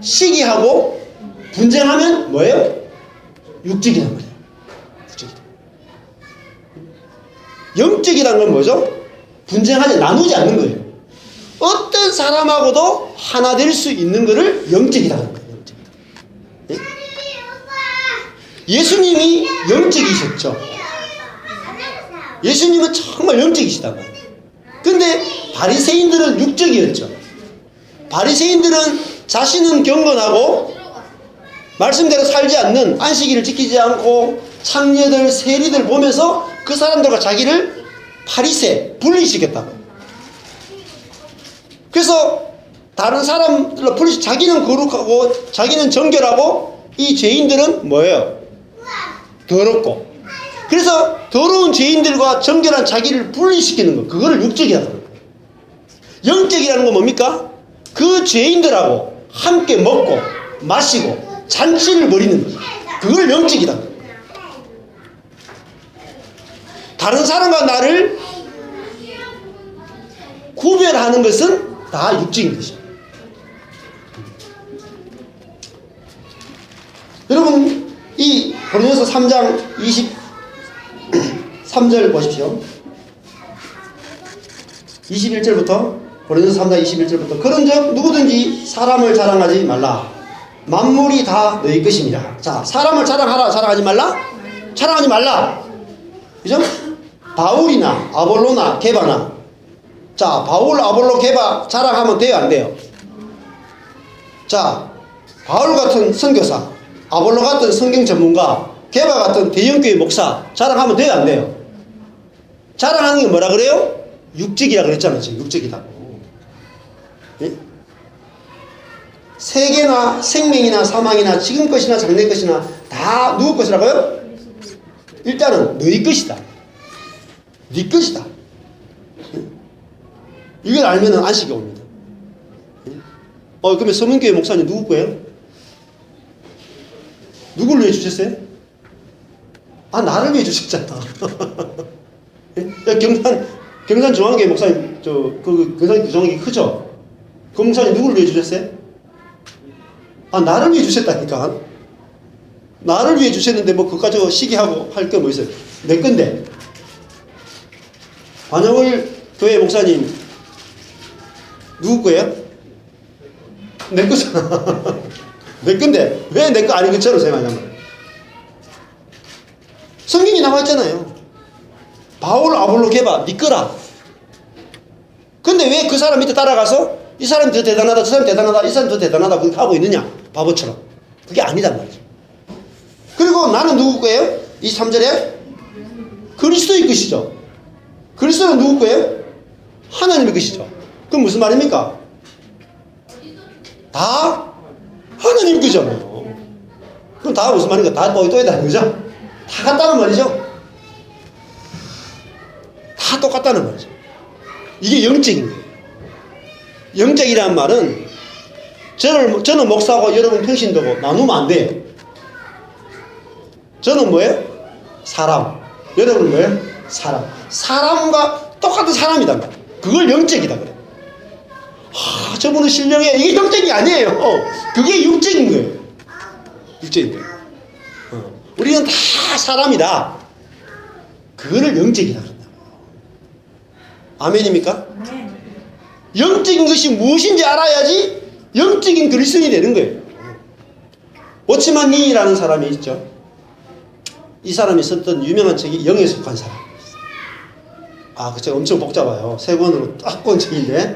시기하고 분쟁하면 뭐예요? 육적이란 말이에요. 육적이다. 영적이라는 건 뭐죠? 분쟁하지, 나누지 않는 거예요. 어떤 사람하고도 하나 될 수 있는 것을 영적이라는 거예요. 영적이다. 네? 예수님이 영적이셨죠. 예수님은 정말 영적이시단 말이에요. 근데 바리새인들은 육적이었죠. 바리새인들은 자신은 경건하고 말씀대로 살지 않는, 안식일을 지키지 않고 창녀들, 세리들 보면서 그 사람들과 자기를 파리새, 분리시켰다고. 그래서 다른 사람들로 자기는 거룩하고 자기는 정결하고 이 죄인들은 뭐예요? 더럽고. 그래서 더러운 죄인들과 정결한 자기를 분리시키는 거, 그거를 육적이라고 합니다. 영적이라는 건 뭡니까? 그 죄인들하고 함께 먹고 마시고 잔치를 벌이는 거예요. 그걸 영적이다. 다른 사람과 나를 구별하는 것은 다 육적인 것입니다. 여러분, 이 고린도서 3장 23절 보십시오. 21절부터, 고린도서 3장 21절부터, 그런즉 누구든지 사람을 자랑하지 말라. 만물이 다 너희 것입니다. 자, 사람을 자랑하라, 자랑하지 말라? 자랑하지 말라. 그죠? 바울이나 아볼로나 게바나. 자, 바울, 아볼로, 게바 자랑하면 돼요, 안 돼요? 자, 바울 같은 선교사, 아볼로 같은 성경 전문가, 게바 같은 대형교회 목사 자랑하면 돼요, 안 돼요? 자랑하는 게 뭐라 그래요? 육적이라 그랬잖아요. 지금 육적이라고. 예? 세계나 생명이나 사망이나 지금 것이나 장래 것이나 다 누구 것이라고요? 일단은 너희 것이다. 네 것이다. 예? 이걸 알면 안식이 옵니다. 예? 그러면 서문교회 목사님 누구 거예요? 누구를 위해 주셨어요? 아, 나를 위해 주셨잖아. 예? 경산 중앙교회 목사님, 경산 중앙교회 크죠? 그 목사님 누구를 위해 주셨어요? 아, 나를 위해 주셨다니까. 나를 위해 주셨는데 뭐 그거 가지고 시기하고 할 게 뭐 있어요? 내 건데. 반영을 교회 목사님 누구 거예요? 내 거잖아. 내 건데 왜 내 거 아닌 것처럼 생각하냐면, 성경이 나와 있잖아요. 바울, 아볼로, 게바 네 거라. 근데 왜 그 사람 밑에 따라가서 이 사람이 더 대단하다, 저 사람이 대단하다, 이 사람이 더 대단하다 그렇게 하고 있느냐? 바보처럼. 그게 아니단 말이죠. 그리고 나는 누구 거예요? 23절에 그리스도의 것이죠. 그리스도는 누구 거예요? 하나님의 것이죠. 그럼 무슨 말입니까? 다 하나님 거잖아요. 그럼 다 무슨 말인가? 다 또이다는 거죠? 다 같다는 말이죠. 다 똑같다는 말이죠. 이게 영적인 거예요. 영적이라는 말은 저는 목사고 여러분 평신도고 나누면 안 돼요. 저는 뭐예요? 사람. 여러분은 뭐예요? 사람. 사람과 똑같은 사람이단 말이에요. 그걸 영적이다 그래. 저분은 신령해. 이게 영적이 아니에요. 그게 육적인 거예요. 육적인 거예요. 우리는 다 사람이다. 그거를 영적이다 그런다. 아멘입니까? 영적인 것이 무엇인지 알아야지 영적인 그리스도인이 되는 거예요. 워치만 니라는 사람이 있죠. 이 사람이 썼던 유명한 책이 영에 속한 사람. 그 책 엄청 복잡해요. 3권으로 딱 본 책인데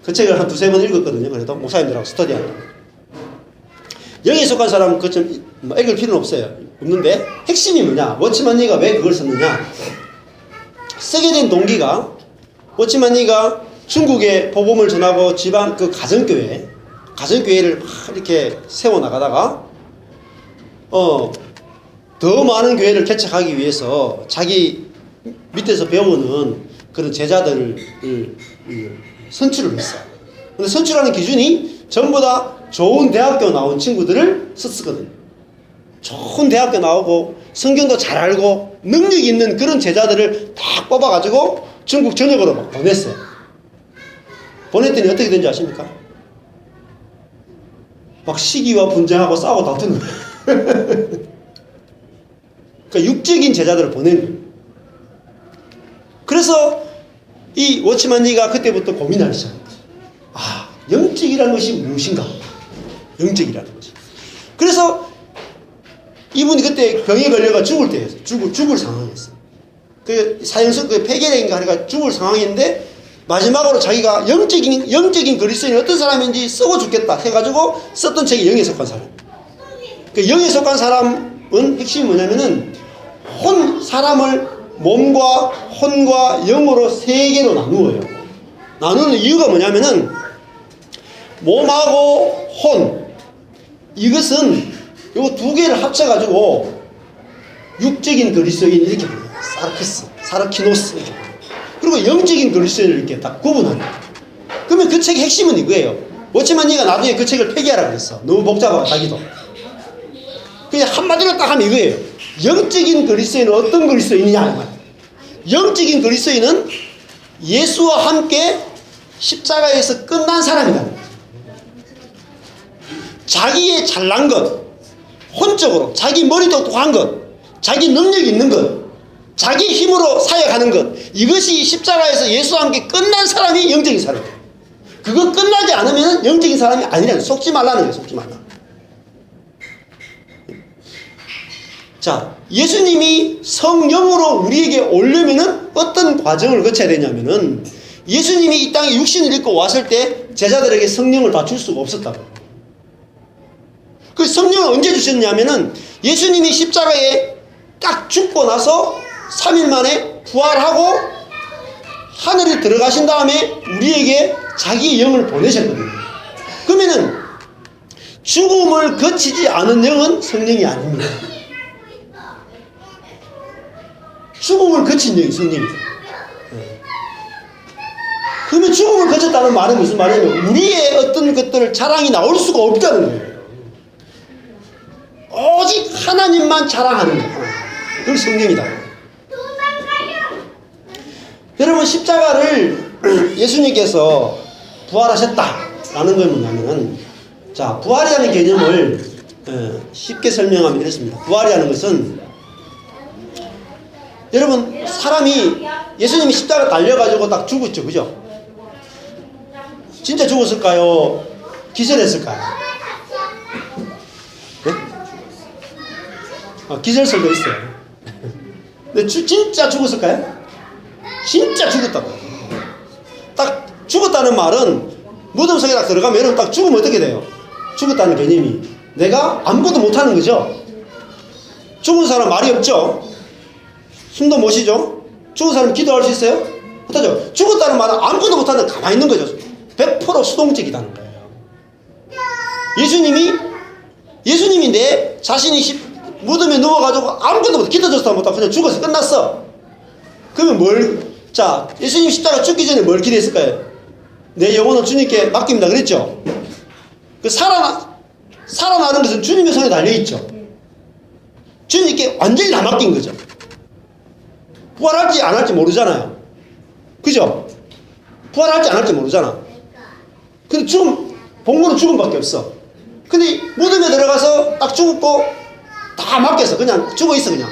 그 책을 한 2-3번 읽었거든요. 그래도 목사님들하고 스터디한다. 영에 속한 사람은 그 좀 읽을 필요는 없는데 핵심이 뭐냐? 워치만 니가 왜 그걸 썼느냐? 쓰게 된 동기가 워치만 니가 중국에 복음을 전하고 지방 그 가정교회를 막 이렇게 세워나가다가 더 많은 교회를 개척하기 위해서 자기 밑에서 배우는 그런 제자들을 선출을 했어요. 근데 선출하는 기준이 전부 다 좋은 대학교 나온 친구들을 썼거든요. 좋은 대학교 나오고 성경도 잘 알고 능력 있는 그런 제자들을 딱 뽑아가지고 중국 전역으로 막 보냈어요. 보냈더니 어떻게 된지 아십니까? 막 시기와 분쟁하고 싸우고 다투는 거예요. 그러니까 육적인 제자들을 보낸 거예요. 그래서 이 워치만 니가 그때부터 고민하기 시작합니다. 영적이라는 것이 무엇인가? 영적이라는 것이. 그래서 이분이 그때 병에 걸려가 죽을 때였어요. 죽을 상황이었어요. 그 사형석 그 폐결인가 하니까 죽을 상황인데 마지막으로 자기가 영적인 그리스도인이 어떤 사람인지 쓰고 죽겠다 해가지고 썼던 책이 영에 속한 사람. 그 영에 속한 사람은 핵심이 뭐냐면은 사람을 몸과 혼과 영으로 3개로 나누어요. 나누는 이유가 뭐냐면은 몸하고 혼 이것은 요 2개를 합쳐가지고 육적인 그리스도인 이렇게 불러요. 사르키노스 이렇게. 그리고 영적인 그리스도인을 이렇게 딱 구분합니다. 그러면 그 책의 핵심은 이거예요. 워치만니가 나중에 그 책을 폐기하라 그랬어. 너무 복잡하고 자기도. 그냥 한마디로 딱 하면 이거예요. 영적인 그리스도인은 어떤 그리스도인이냐. 영적인 그리스도인은 예수와 함께 십자가에서 끝난 사람이다. 자기의 잘난 것, 혼적으로 자기 머리 똑똑한 것, 자기 능력이 있는 것, 자기 힘으로 사역하는 것, 이것이 십자가에서 예수와 함께 끝난 사람이 영적인 사람이에요. 그거 끝나지 않으면 영적인 사람이 아니라는, 속지 말라는 거예요. 속지 말라. 자, 예수님이 성령으로 우리에게 오려면은 어떤 과정을 거쳐야 되냐면은, 예수님이 이 땅에 육신을 입고 왔을 때 제자들에게 성령을 다 줄 수가 없었다고. 그 성령을 언제 주셨냐면은, 예수님이 십자가에 딱 죽고 나서 3일 만에 부활하고 하늘에 들어가신 다음에 우리에게 자기의 영을 보내셨거든요. 그러면은 죽음을 거치지 않은 영은 성령이 아닙니다. 죽음을 거친 영이 성령이에요. 그러면 죽음을 거쳤다는 말은 무슨 말이냐면 우리의 어떤 것들을 자랑이 나올 수가 없다는 거예요. 오직 하나님만 자랑하는 거예요. 그걸 성령이다. 여러분, 십자가를 예수님께서 부활하셨다라는 건 뭐냐면은, 자, 부활이라는 개념을 쉽게 설명하면 이렇습니다. 부활이라는 것은, 여러분, 사람이 예수님이 십자가 달려가지고 딱 죽었죠, 그죠? 진짜 죽었을까요? 기절했을까요? 네? 기절설도 있어요. 근데 진짜 죽었을까요? 진짜 죽었다고. 딱 죽었다는 말은 무덤 속에 딱 들어가면 여러분 딱 죽으면 어떻게 돼요? 죽었다는 개념이 내가 아무것도 못하는 거죠. 죽은 사람 말이 없죠. 숨도 못 쉬죠. 죽은 사람 기도할 수 있어요? 못하죠. 죽었다는 말은 아무것도 못하는 가만히 있는 거죠. 100% 수동적이라는 거예요. 예수님이 내 자신이 무덤에 누워가지고 아무것도 못, 기도조차 못하고 그냥 죽어서 끝났어. 그러면 자, 예수님 십자가 죽기 전에 뭘 기대했을까요? 내 영혼을 주님께 맡깁니다 그랬죠? 살아나는 것은 주님의 손에 달려있죠. 주님께 완전히 다 맡긴 거죠. 부활할지 안 할지 모르잖아요. 그죠? 부활할지 안 할지 모르잖아. 근데 복무는 죽음밖에 없어. 근데 무덤에 들어가서 딱 죽었고 다 맡겼어. 그냥 죽어있어 그냥.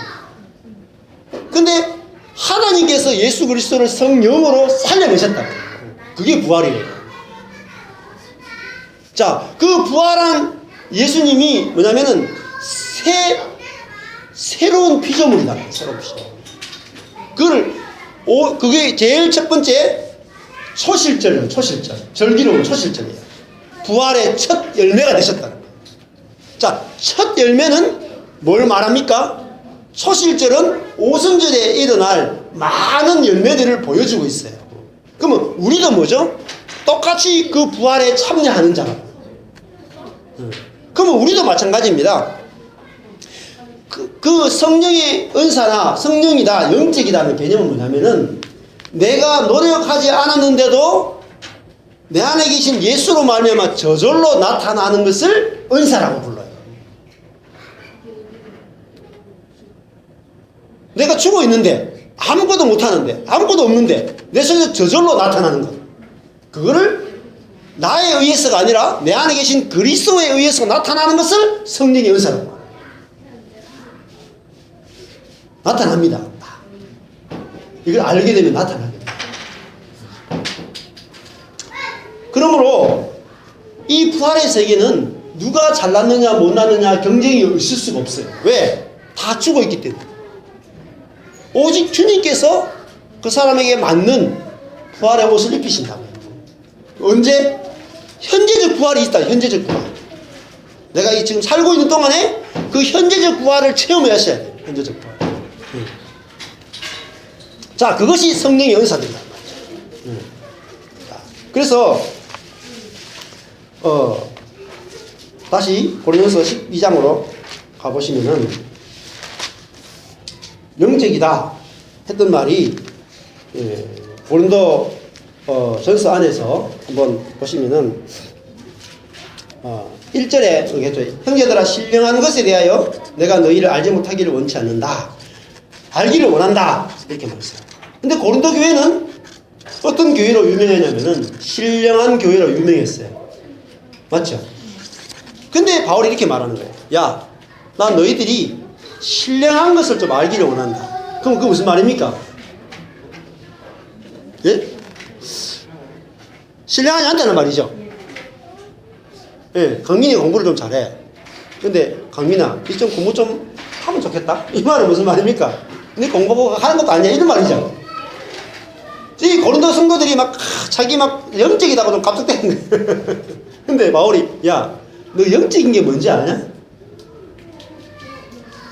근데 하나님께서 예수 그리스도를 성령으로 살려내셨다. 그게 부활이에요. 자, 그 부활한 예수님이 뭐냐면은 새로운 피조물이다. 새로운 피조물. 그게 제일 첫 번째 초실절이에요. 초실절. 절기로운 초실절이에요. 부활의 첫 열매가 되셨다는 거예요. 자, 첫 열매는 뭘 말합니까? 초실절은 오순절에 일어날 많은 열매들을 보여주고 있어요. 그러면 우리도 뭐죠? 똑같이 그 부활에 참여하는 자가. 그러면 우리도 마찬가지입니다. 그 성령의 은사나 성령이다, 영적이다는 개념은 뭐냐면은 내가 노력하지 않았는데도 내 안에 계신 예수로 말미암아 저절로 나타나는 것을 은사라고 불러요. 내가 죽어 있는데 아무것도 못하는데 아무것도 없는데 내 속에서 저절로 나타나는 것, 그거를 나에 의해서가 아니라 내 안에 계신 그리스도에 의해서 나타나는 것을 성령의 은사라고 말해요. 나타납니다. 이걸 알게 되면 나타나게 됩니다. 그러므로 이 부활의 세계는 누가 잘났느냐 못났느냐 경쟁이 있을 수가 없어요. 왜? 다 죽어 있기 때문에. 오직 주님께서 그 사람에게 맞는 부활의 옷을 입히신다고요. 언제? 현재적 부활이 있다. 현재적 부활. 내가 지금 살고 있는 동안에 그 현재적 부활을 체험하셔야 돼요. 현재적 부활. 자, 그것이 성령의 은사들이란 말이죠. 그래서 다시 고린도서 12장으로 가보시면은 영적이다 했던 말이 고린도 전서 안에서 한번 보시면은 1절에 이렇게 했죠. 형제들아 신령한 것에 대하여 내가 너희를 알지 못하기를 원치 않는다. 알기를 원한다. 이렇게 말했어요. 근데 고린도 교회는 어떤 교회로 유명했냐면은 신령한 교회로 유명했어요. 맞죠? 근데 바울이 이렇게 말하는 거예요. 야, 나 너희들이 신령한 것을 좀 알기를 원한다. 그럼 그게 무슨 말입니까? 예? 신령하지 않다는 말이죠. 예, 강민이 공부를 좀 잘해. 근데 강민아, 이 좀 공부 좀 하면 좋겠다. 이 말은 무슨 말입니까? 네 공부하고 하는 것도 아니야. 이런 말이죠. 이 고린도 성도들이 막 자기 막 영적이다고 좀 갑작대는 거예요. 근데 바울이 야, 너 영적인 게 뭔지 아냐?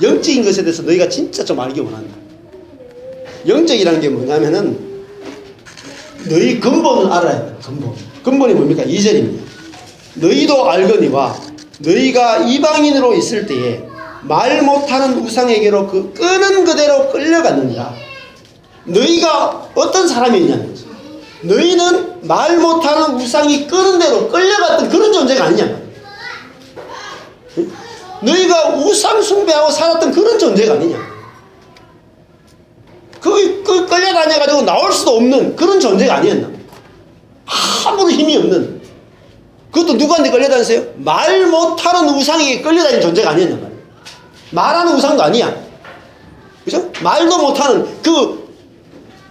영적인 것에 대해서 너희가 진짜 좀 알기 원한다. 영적이라는 게 뭐냐면은 너희 근본을 알아야 돼. 근본이 뭡니까? 2절입니다. 너희도 알거니와 너희가 이방인으로 있을 때에 말 못하는 우상에게로 그 끄는 그대로 끌려갔느니라. 너희가 어떤 사람이었냐는 거지. 너희는 말 못하는 우상이 끄는 대로 끌려갔던 그런 존재가 아니냐. 너희가 우상 숭배하고 살았던 그런 존재가 아니냐. 그 끌려다녀가지고 나올 수도 없는 그런 존재가 아니었나. 아무런 힘이 없는, 그것도 누구한테 끌려다녔어요? 말 못하는 우상에게 끌려다니는 존재가 아니었단 말이에요. 말하는 우상도 아니야. 그죠? 말도 못하는 그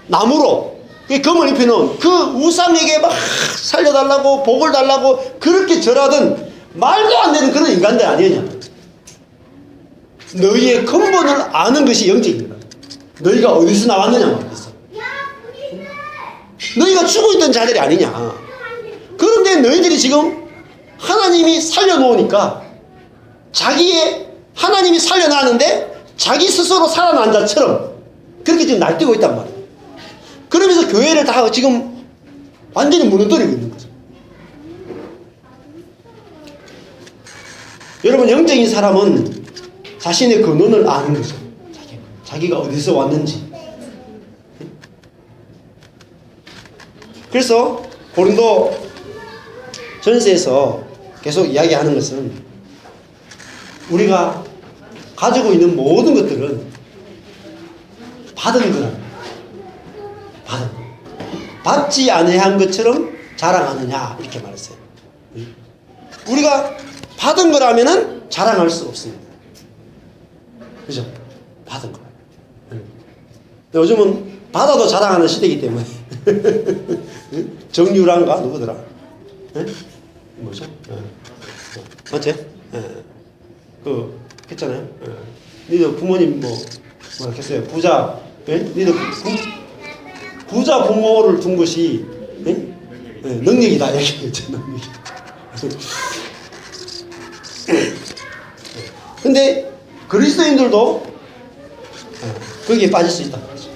나무로 금을 입혀놓은 그 우상에게 막 살려달라고 복을 달라고 그렇게 절하던 말도 안 되는 그런 인간들 아니었냐. 너희의 근본을 아는 것이 영적입니다. 너희가 어디서 나왔느냐 말이었어. 너희가 죽어 있던 자들이 아니냐. 그런데 너희들이 지금 하나님이 살려놓으니까 하나님이 살려놨는데 자기 스스로 살아난 자처럼 그렇게 지금 날뛰고 있단 말이에요. 그러면서 교회를 다 지금 완전히 무너뜨리고 있는 거죠. 여러분, 영적인 사람은 자신의 근원을 아는 거죠. 자기가 어디서 왔는지. 그래서 고린도 전서에서 계속 이야기하는 것은 우리가 가지고 있는 모든 것들은 받은 거라. 받지 아니한 것처럼 자랑하느냐 이렇게 말했어요. 우리가 받은 거라면은 자랑할 수 없습니다. 그죠? 받은 거. 요즘은 받아도 자랑하는 시대이기 때문에 정유라인가 누구더라? 뭐죠? 맞지? 그 했잖아요. 니들 부모님 뭐라 했어요? 부자, 니들 부자 부모를 둔 것이 능력이다 이렇게 했죠. 능력이. 근데 그리스도인들도 거기에 빠질 수 있다는 거죠.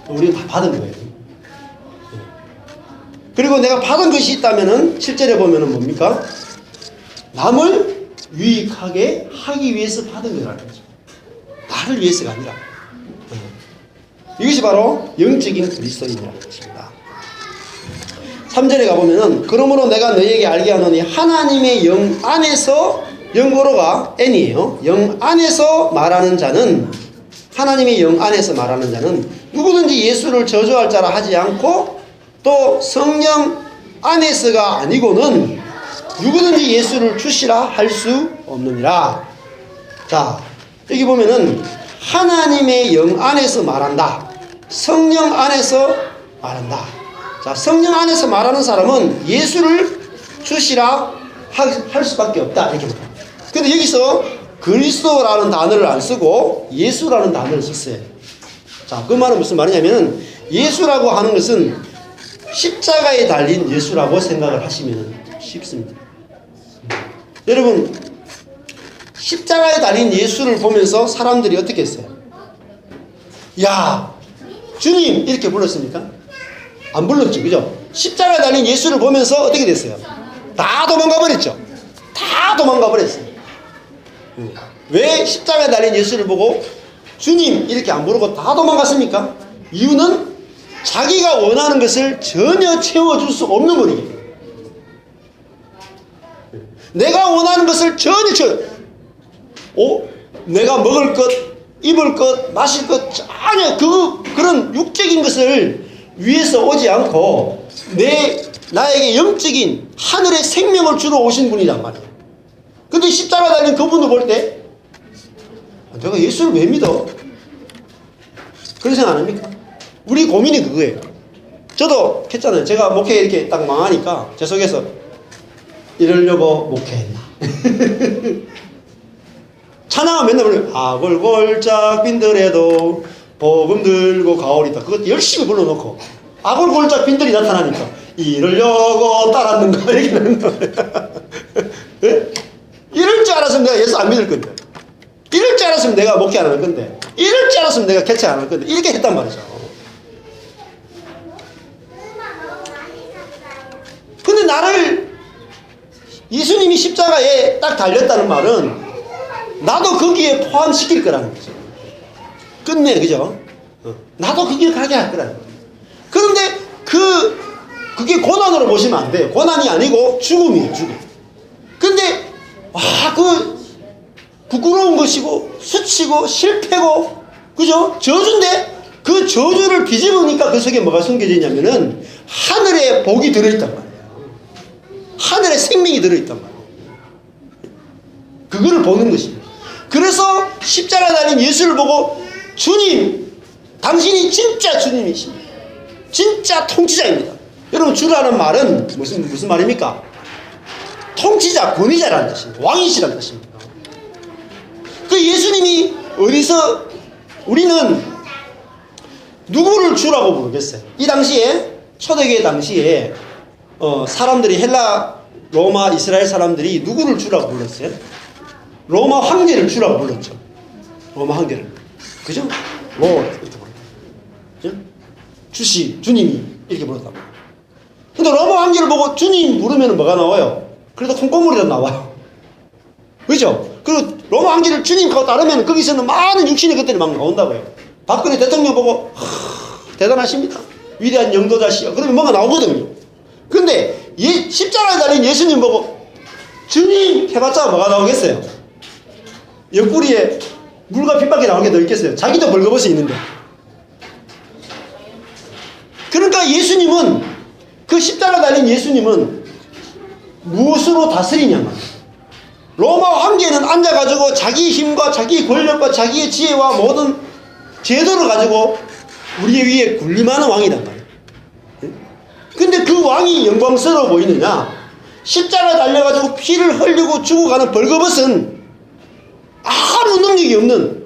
우리는 다 받은 거예요. 그리고 내가 받은 것이 있다면은 실제로 보면은 뭡니까? 남을 유익하게 하기 위해서 받은 거라는 거죠. 나를 위해서가 아니라. 이것이 바로 영적인 그리스도인이라는 것입니다. 3절에 가보면은 그러므로 내가 너희에게 알게 하노니 하나님의 영 안에서, 영어로가 N이에요. 영 안에서 말하는 자는, 하나님의 영 안에서 말하는 자는 누구든지 예수를 저주할 자라 하지 않고 또 성령 안에서가 아니고는 누구든지 예수를 주시라 할 수 없느니라. 자, 여기 보면은 하나님의 영 안에서 말한다. 성령 안에서 말한다. 자, 성령 안에서 말하는 사람은 예수를 주시라 할 수밖에 없다. 이렇게 말합니다. 근데 여기서 그리스도라는 단어를 안 쓰고 예수라는 단어를 썼어요. 자, 그 말은 무슨 말이냐면 예수라고 하는 것은 십자가에 달린 예수라고 생각을 하시면 쉽습니다. 여러분, 십자가에 달린 예수를 보면서 사람들이 어떻게 했어요? 야, 주님 이렇게 불렀습니까? 안 불렀죠. 그죠? 십자가에 달린 예수를 보면서 어떻게 됐어요? 다 도망가 버렸죠. 다 도망가 버렸어요. 왜 십자가에 달린 예수를 보고 주님 이렇게 안 부르고 다 도망갔습니까? 이유는 자기가 원하는 것을 전혀 채워줄 수 없는 분이기 때문에. 내가 원하는 것을 전혀 내가 먹을 것, 입을 것, 마실 것 전혀 그런 육적인 것을 위해서 오지 않고 나에게 영적인 하늘의 생명을 주러 오신 분이란 말이에요. 근데 십자가 달린 그분을 볼 때 내가 예수를 왜 믿어? 그런 생각 안 합니까? 우리 고민이 그거예요. 저도 했잖아요. 제가 목회 이렇게 딱 망하니까 제 속에서 이러려고 목회했나. 찬양은 맨날 불러요. 아골골짝 빈들에도 복음 들고 가오리다. 그것 열심히 불러놓고 아골골짝 빈들이 나타나니까 이러려고 따랐는가 이렇게 되는 거예요. 네? 이럴 줄 알았으면 내가 예수 안 믿을 건데, 이럴 줄 알았으면 내가 목회 안 할 건데, 이럴 줄 알았으면 내가 개최 안 할 건데, 이렇게 했단 말이죠. 근데 나를 예수님이 십자가에 딱 달렸다는 말은 나도 거기에 포함시킬 거라는 거죠. 끝내, 그죠? 나도 거기에 가게 할 거라는 거죠. 그런데 그게 고난으로 보시면 안 돼요. 고난이 아니고 죽음이에요, 죽음. 근데 부끄러운 것이고 수치고 실패고, 그죠? 저주인데 그 저주를 뒤집으니까 그 속에 뭐가 숨겨져 있냐면은 하늘의 복이 들어있단 말이에요. 하늘의 생명이 들어있단 말이에요. 그거를 보는 것입니다. 그래서 십자가 달린 예수를 보고 주님, 당신이 진짜 주님이십니다. 진짜 통치자입니다. 여러분, 주라는 말은 무슨 말입니까? 통치자, 권위자라는 뜻입니다. 왕이시라는 뜻입니다. 그 예수님이 어디서, 우리는 누구를 주라고 부르겠어요? 이 당시에, 초대교회 당시에 사람들이, 헬라, 로마, 이스라엘 사람들이 누구를 주라고 불렀어요? 로마 황제를 주라고 불렀죠. 로마 황제를. 그죠? 이렇게 불렀죠. 주시, 주님이 이렇게 불렀다고. 근데 로마 황제를 보고 주님 부르면 뭐가 나와요? 그래도 콩고물이 나와요. 그죠? 그리고 로마 황제를 주님 하고 따르면 거기서는 많은 육신의 것들이 막 나온다고요. 박근혜 대통령 보고 대단하십니다. 위대한 영도자시여. 그러면 뭐가 나오거든요. 근데 십자가에 달린 예수님 보고 주님 해봤자 뭐가 나오겠어요? 옆구리에 물과 핏밖에 나올 게 더 있겠어요? 자기도 벌거벗이 있는데. 그러니까 예수님은, 그 십자가 달린 예수님은 무엇으로 다스리냐면, 로마 황제는 앉아가지고 자기 힘과 자기 권력과 자기의 지혜와 모든 제도를 가지고 우리 위에 군림하는 왕이란 말이에요. 근데 그 왕이 영광스러워 보이느냐? 십자가 달려가지고 피를 흘리고 죽어가는 벌거벗은 아무 능력이 없는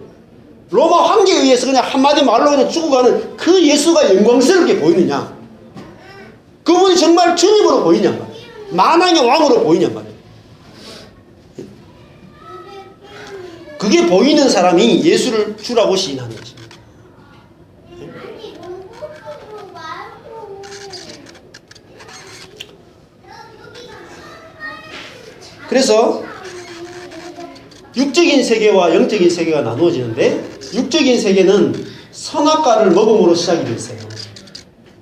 로마 황제에 의해서 그냥 한마디 말로 그냥 죽어가는 그 예수가 영광스럽게 보이느냐? 그분이 정말 주님으로 보이냐 말이에요. 만왕의 왕으로 보이냐 말이에요. 그게 보이는 사람이 예수를 주라고 시인하는 것입니다. 그래서 육적인 세계와 영적인 세계가 나누어지는데, 육적인 세계는 선악과를 먹음으로 시작이 됐어요.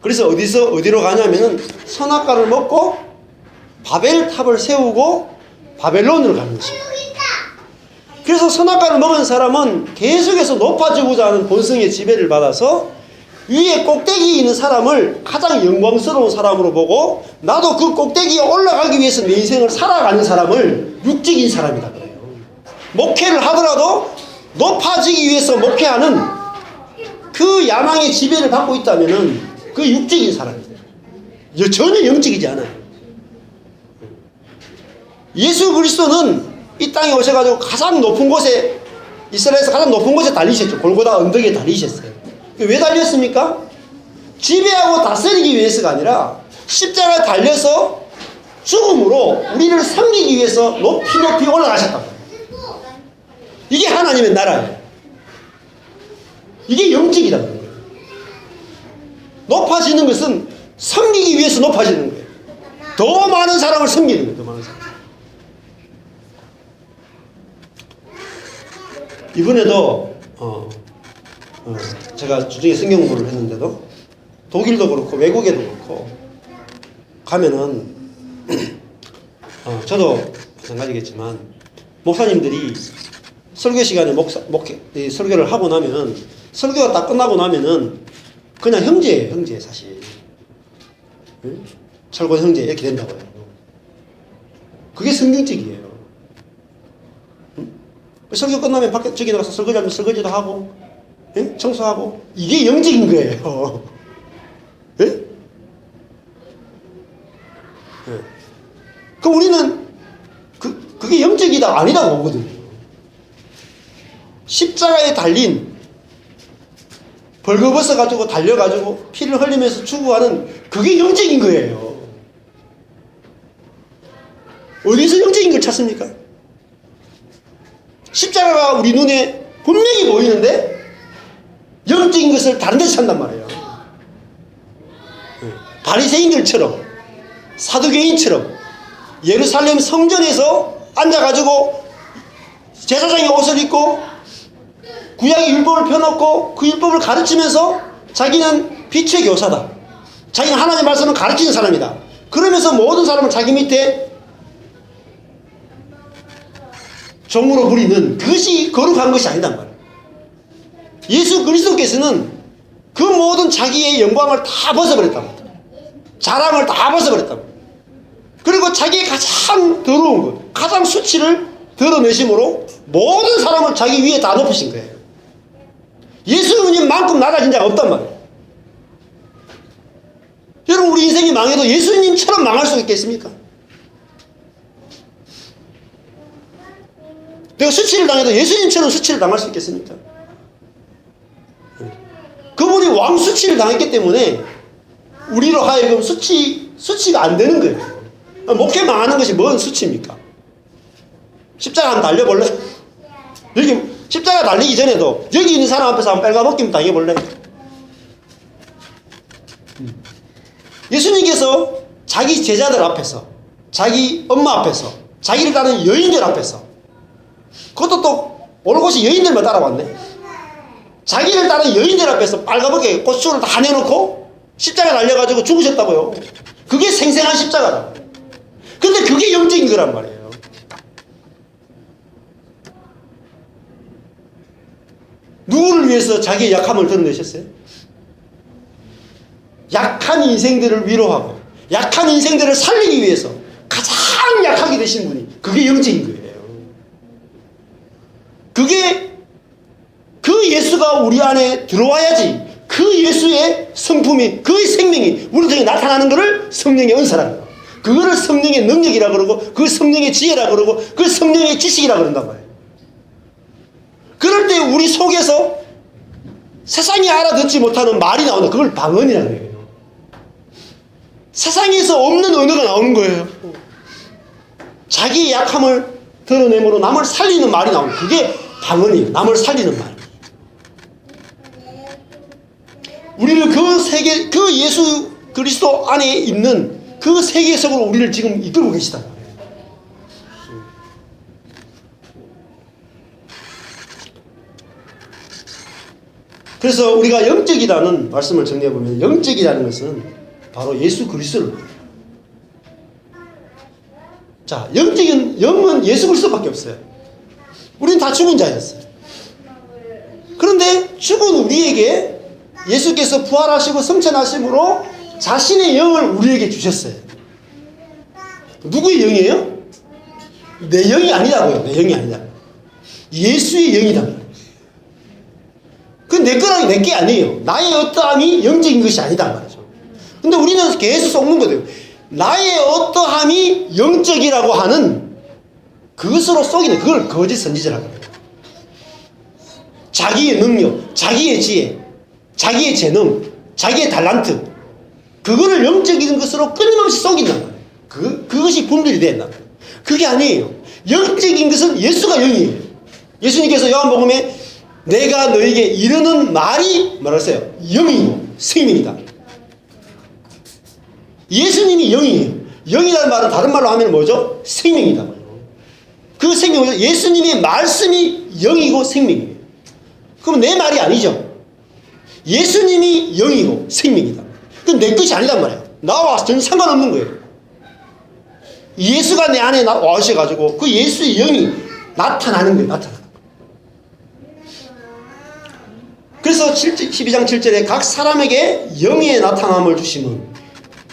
그래서 어디로 가냐면은 선악과를 먹고 바벨탑을 세우고 바벨론으로 가는 것입니다. 그래서 선악과를 먹은 사람은 계속해서 높아지고자 하는 본성의 지배를 받아서 위에 꼭대기에 있는 사람을 가장 영광스러운 사람으로 보고, 나도 그 꼭대기에 올라가기 위해서 내 인생을 살아가는 사람을 육적인 사람이다 그래요. 목회를 하더라도 높아지기 위해서 목회하는 그 야망의 지배를 받고 있다면은 그 육적인 사람이다. 전혀 영적이지 않아요. 예수 그리스도는 이 땅에 오셔가지고 가장 높은 곳에, 이스라엘에서 가장 높은 곳에 달리셨죠. 골고다 언덕에 달리셨어요. 왜 달렸습니까? 지배하고 다스리기 위해서가 아니라 십자가에 달려서 죽음으로 우리를 섬기기 위해서 높이 높이 올라가셨다. 이게 하나님의 나라예요. 이게 영적이라는 거예요. 높아지는 것은 섬기기 위해서 높아지는 거예요. 더 많은 사람을 섬기는 거예요. 더 많은 사람. 이번에도 제가 주중에 성경 공부를 했는데도 독일도 그렇고 외국에도 그렇고 가면은 저도 마찬가지겠지만 목사님들이 설교 시간에 설교를 하고 나면 설교가 딱 끝나고 나면은 그냥 형제예요. 형제 사실. 응? 철권 형제 이렇게 된다고요. 그게 성경적이에요. 응? 설교 끝나면 밖에 저기 나가서 설거지하면 설거지도 하고 응? 청소하고 이게 영적인 거예요. 응? 응. 그럼 우리는 그게 영적이다 아니다 보거든요. 십자가에 달린 벌거벗어 가지고 달려가지고 피를 흘리면서 추구하는 그게 영적인 거예요. 어디서 영적인 걸 찾습니까? 십자가가 우리 눈에 분명히 보이는데 영적인 것을 다른 데서 찾단 말이에요. 바리새인들처럼 사두개인처럼 예루살렘 성전에서 앉아가지고 제사장의 옷을 입고 구약의 율법을 펴놓고 그 율법을 가르치면서 자기는 빛의 교사다. 자기는 하나님의 말씀을 가르치는 사람이다. 그러면서 모든 사람을 자기 밑에 종으로 부리는 그것이 거룩한 것이 아니단 말이에요. 예수 그리스도께서는 그 모든 자기의 영광을 다 벗어버렸단 말이에요. 자랑을 다 벗어버렸단 말이에요. 그리고 자기의 가장 더러운 것, 가장 수치를 드러내심으로 모든 사람을 자기 위에 다 높이신 거예요. 예수님만큼 낮아진 자가 없단 말이에요. 여러분 우리 인생이 망해도 예수님처럼 망할 수 있겠습니까? 내가 수치를 당해도 예수님처럼 수치를 당할 수 있겠습니까? 그분이 왕수치를 당했기 때문에 우리로 하여금 수치가 안 되는 거예요. 목회 망하는 것이 뭔 수치입니까? 십자가 한번 달려볼래? 여기 십자가 달리기 전에도 여기 있는 사람 앞에서 한번 빨가벗김 당해볼래? 예수님께서 자기 제자들 앞에서 자기 엄마 앞에서 자기를 따르는 여인들 앞에서 그것도 또 올곧이 여인들만 따라왔네. 자기를 따르는 여인들 앞에서 빨가벗게 고추를 다 내놓고 십자가 달려가지고 죽으셨다고요. 그게 생생한 십자가다. 근데 그게 영적인 거란 말이에요. 누구를 위해서 자기의 약함을 드러내셨어요? 약한 인생들을 위로하고 약한 인생들을 살리기 위해서 가장 약하게 되신 분이 그게 영적인 거예요. 그게 그 예수가 우리 안에 들어와야지 그 예수의 성품이 그의 생명이 우리 중에 나타나는 것을 성령의 은사라는 거예요. 그거를 성령의 능력이라 그러고 그 성령의 지혜라 그러고 그 성령의 지식이라 그런단 말이에요. 그럴 때 우리 속에서 세상이 알아듣지 못하는 말이 나온다. 그걸 방언이라는 거예요. 세상에서 없는 언어가 나오는 거예요. 자기의 약함을 드러내므로 남을 살리는 말이 나오는 거예요. 그게 방언이에요. 남을 살리는 말. 우리를 그 세계, 그 예수 그리스도 안에 있는 그 세계 속으로 우리를 지금 이끌고 계시다. 그래서 우리가 영적이라는 말씀을 정리해보면 영적이라는 것은 바로 예수 그리스도를. 자, 영적인 영은 예수 그리스도밖에 없어요. 우리는 다 죽은 자였어요. 그런데 죽은 우리에게 예수께서 부활하시고 승천하심으로 자신의 영을 우리에게 주셨어요. 누구의 영이에요? 내 영이 아니라고요. 내 영이 아니다. 예수의 영이다. 그건 내 거랑 내 게 아니에요. 나의 어떠함이 영적인 것이 아니다 말이죠. 근데 우리는 계속 속는 거예요. 나의 어떠함이 영적이라고 하는 그것으로 속이는 그걸 거짓 선지자라고 해요. 자기의 능력, 자기의 지혜, 자기의 재능, 자기의 달란트 그거를 영적인 것으로 끊임없이 속인단 말이에요. 그것이 분별이 된단 말이에요. 그게 아니에요. 영적인 것은 예수가 영이에요. 예수님께서 요한복음에 내가 너에게 이르는 말이 뭐라했어요? 영이고 생명이다. 예수님이 영이에요. 영이라는 말은 다른 말로 하면 뭐죠? 생명이다. 그 생명은 예수님의 말씀이 영이고 생명이에요. 그럼 내 말이 아니죠. 예수님이 영이고 생명이다. 그건 내 것이 아니란 말이에요. 나와 전혀 상관없는 거예요. 예수가 내 안에 와셔가지고 그 예수의 영이 나타나는 거예요. 나타나는 거예요. 그래서 12장 7절에 각 사람에게 영의 나타남을 주시면,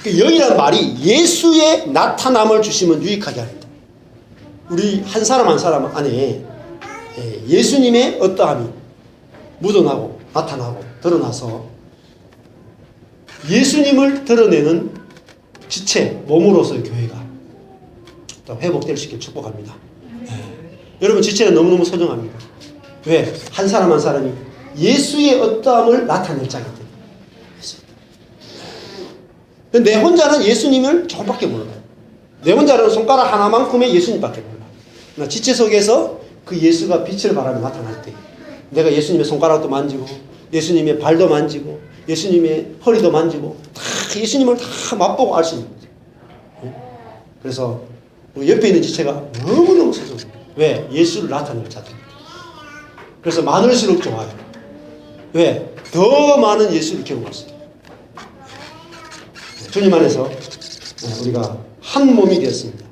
그 영이라는 말이 예수의 나타남을 주시면 유익하게 합니다. 우리 한 사람 한 사람 안에 예수님의 어떠함이 묻어나고 나타나고 드러나서 예수님을 드러내는 지체, 몸으로서의 교회가 또 회복될 수 있게 축복합니다. 여러분, 지체는 너무너무 소중합니다. 왜? 한 사람 한 사람이 예수의 어떠함을 나타낼 자기 때문에. 내 혼자는 예수님을 조금밖에 몰라요. 내 혼자는 손가락 하나만큼의 예수님밖에 몰라요. 그러나 지체 속에서 그 예수가 빛을 발하며 나타날 때 내가 예수님의 손가락도 만지고 예수님의 발도 만지고 예수님의 허리도 만지고 다 예수님을 다 맛보고 알 수 있는 거죠. 그래서 우리 옆에 있는 지체가 너무너무 소중해요. 왜? 예수를 나타낼 자들입니다. 그래서 많을수록 좋아요. 왜? 더 많은 예수를 경험할 수 있어요. 주님 안에서 우리가 한 몸이 되었습니다.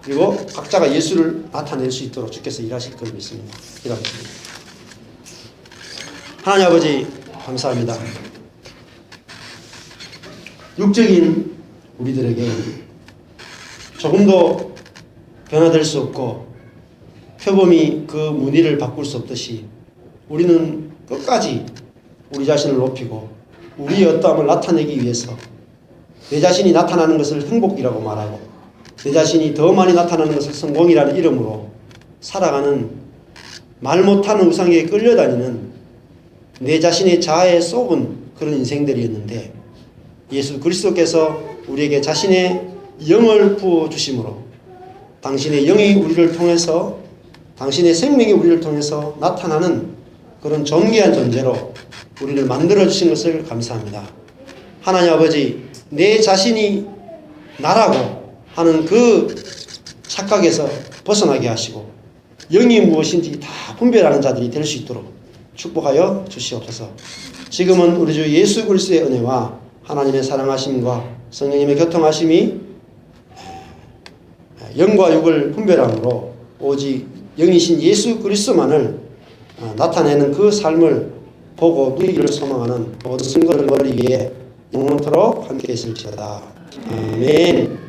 그리고 각자가 예수를 나타낼 수 있도록 주께서 일하실 걸 믿습니다. 기도하겠습니다. 하나님 아버지, 감사합니다. 육적인 우리들에게 조금도 변화될 수 없고 표범이 그 무늬를 바꿀 수 없듯이 우리는 끝까지 우리 자신을 높이고 우리의 어떠함을 나타내기 위해서 내 자신이 나타나는 것을 행복이라고 말하고 내 자신이 더 많이 나타나는 것을 성공이라는 이름으로 살아가는 말 못하는 우상에게 끌려다니는 내 자신의 자아에 쏘은 그런 인생들이었는데 예수 그리스도께서 우리에게 자신의 영을 부어주심으로 당신의 영이 우리를 통해서 당신의 생명이 우리를 통해서 나타나는 그런 존귀한 존재로 우리를 만들어주신 것을 감사합니다. 하나님 아버지, 내 자신이 나라고 하는 그 착각에서 벗어나게 하시고 영이 무엇인지 다 분별하는 자들이 될 수 있도록 축복하여 주시옵소서. 지금은 우리 주 예수 그리스도의 은혜와 하나님의 사랑하심과 성령님의 교통하심이 영과 육을 분별함으로 오직 영이신 예수 그리스도만을 나타내는 그 삶을 보고 누리기를 소망하는 모든 성도들 머리 위에 영원토록 함께 있을지어다. 아멘.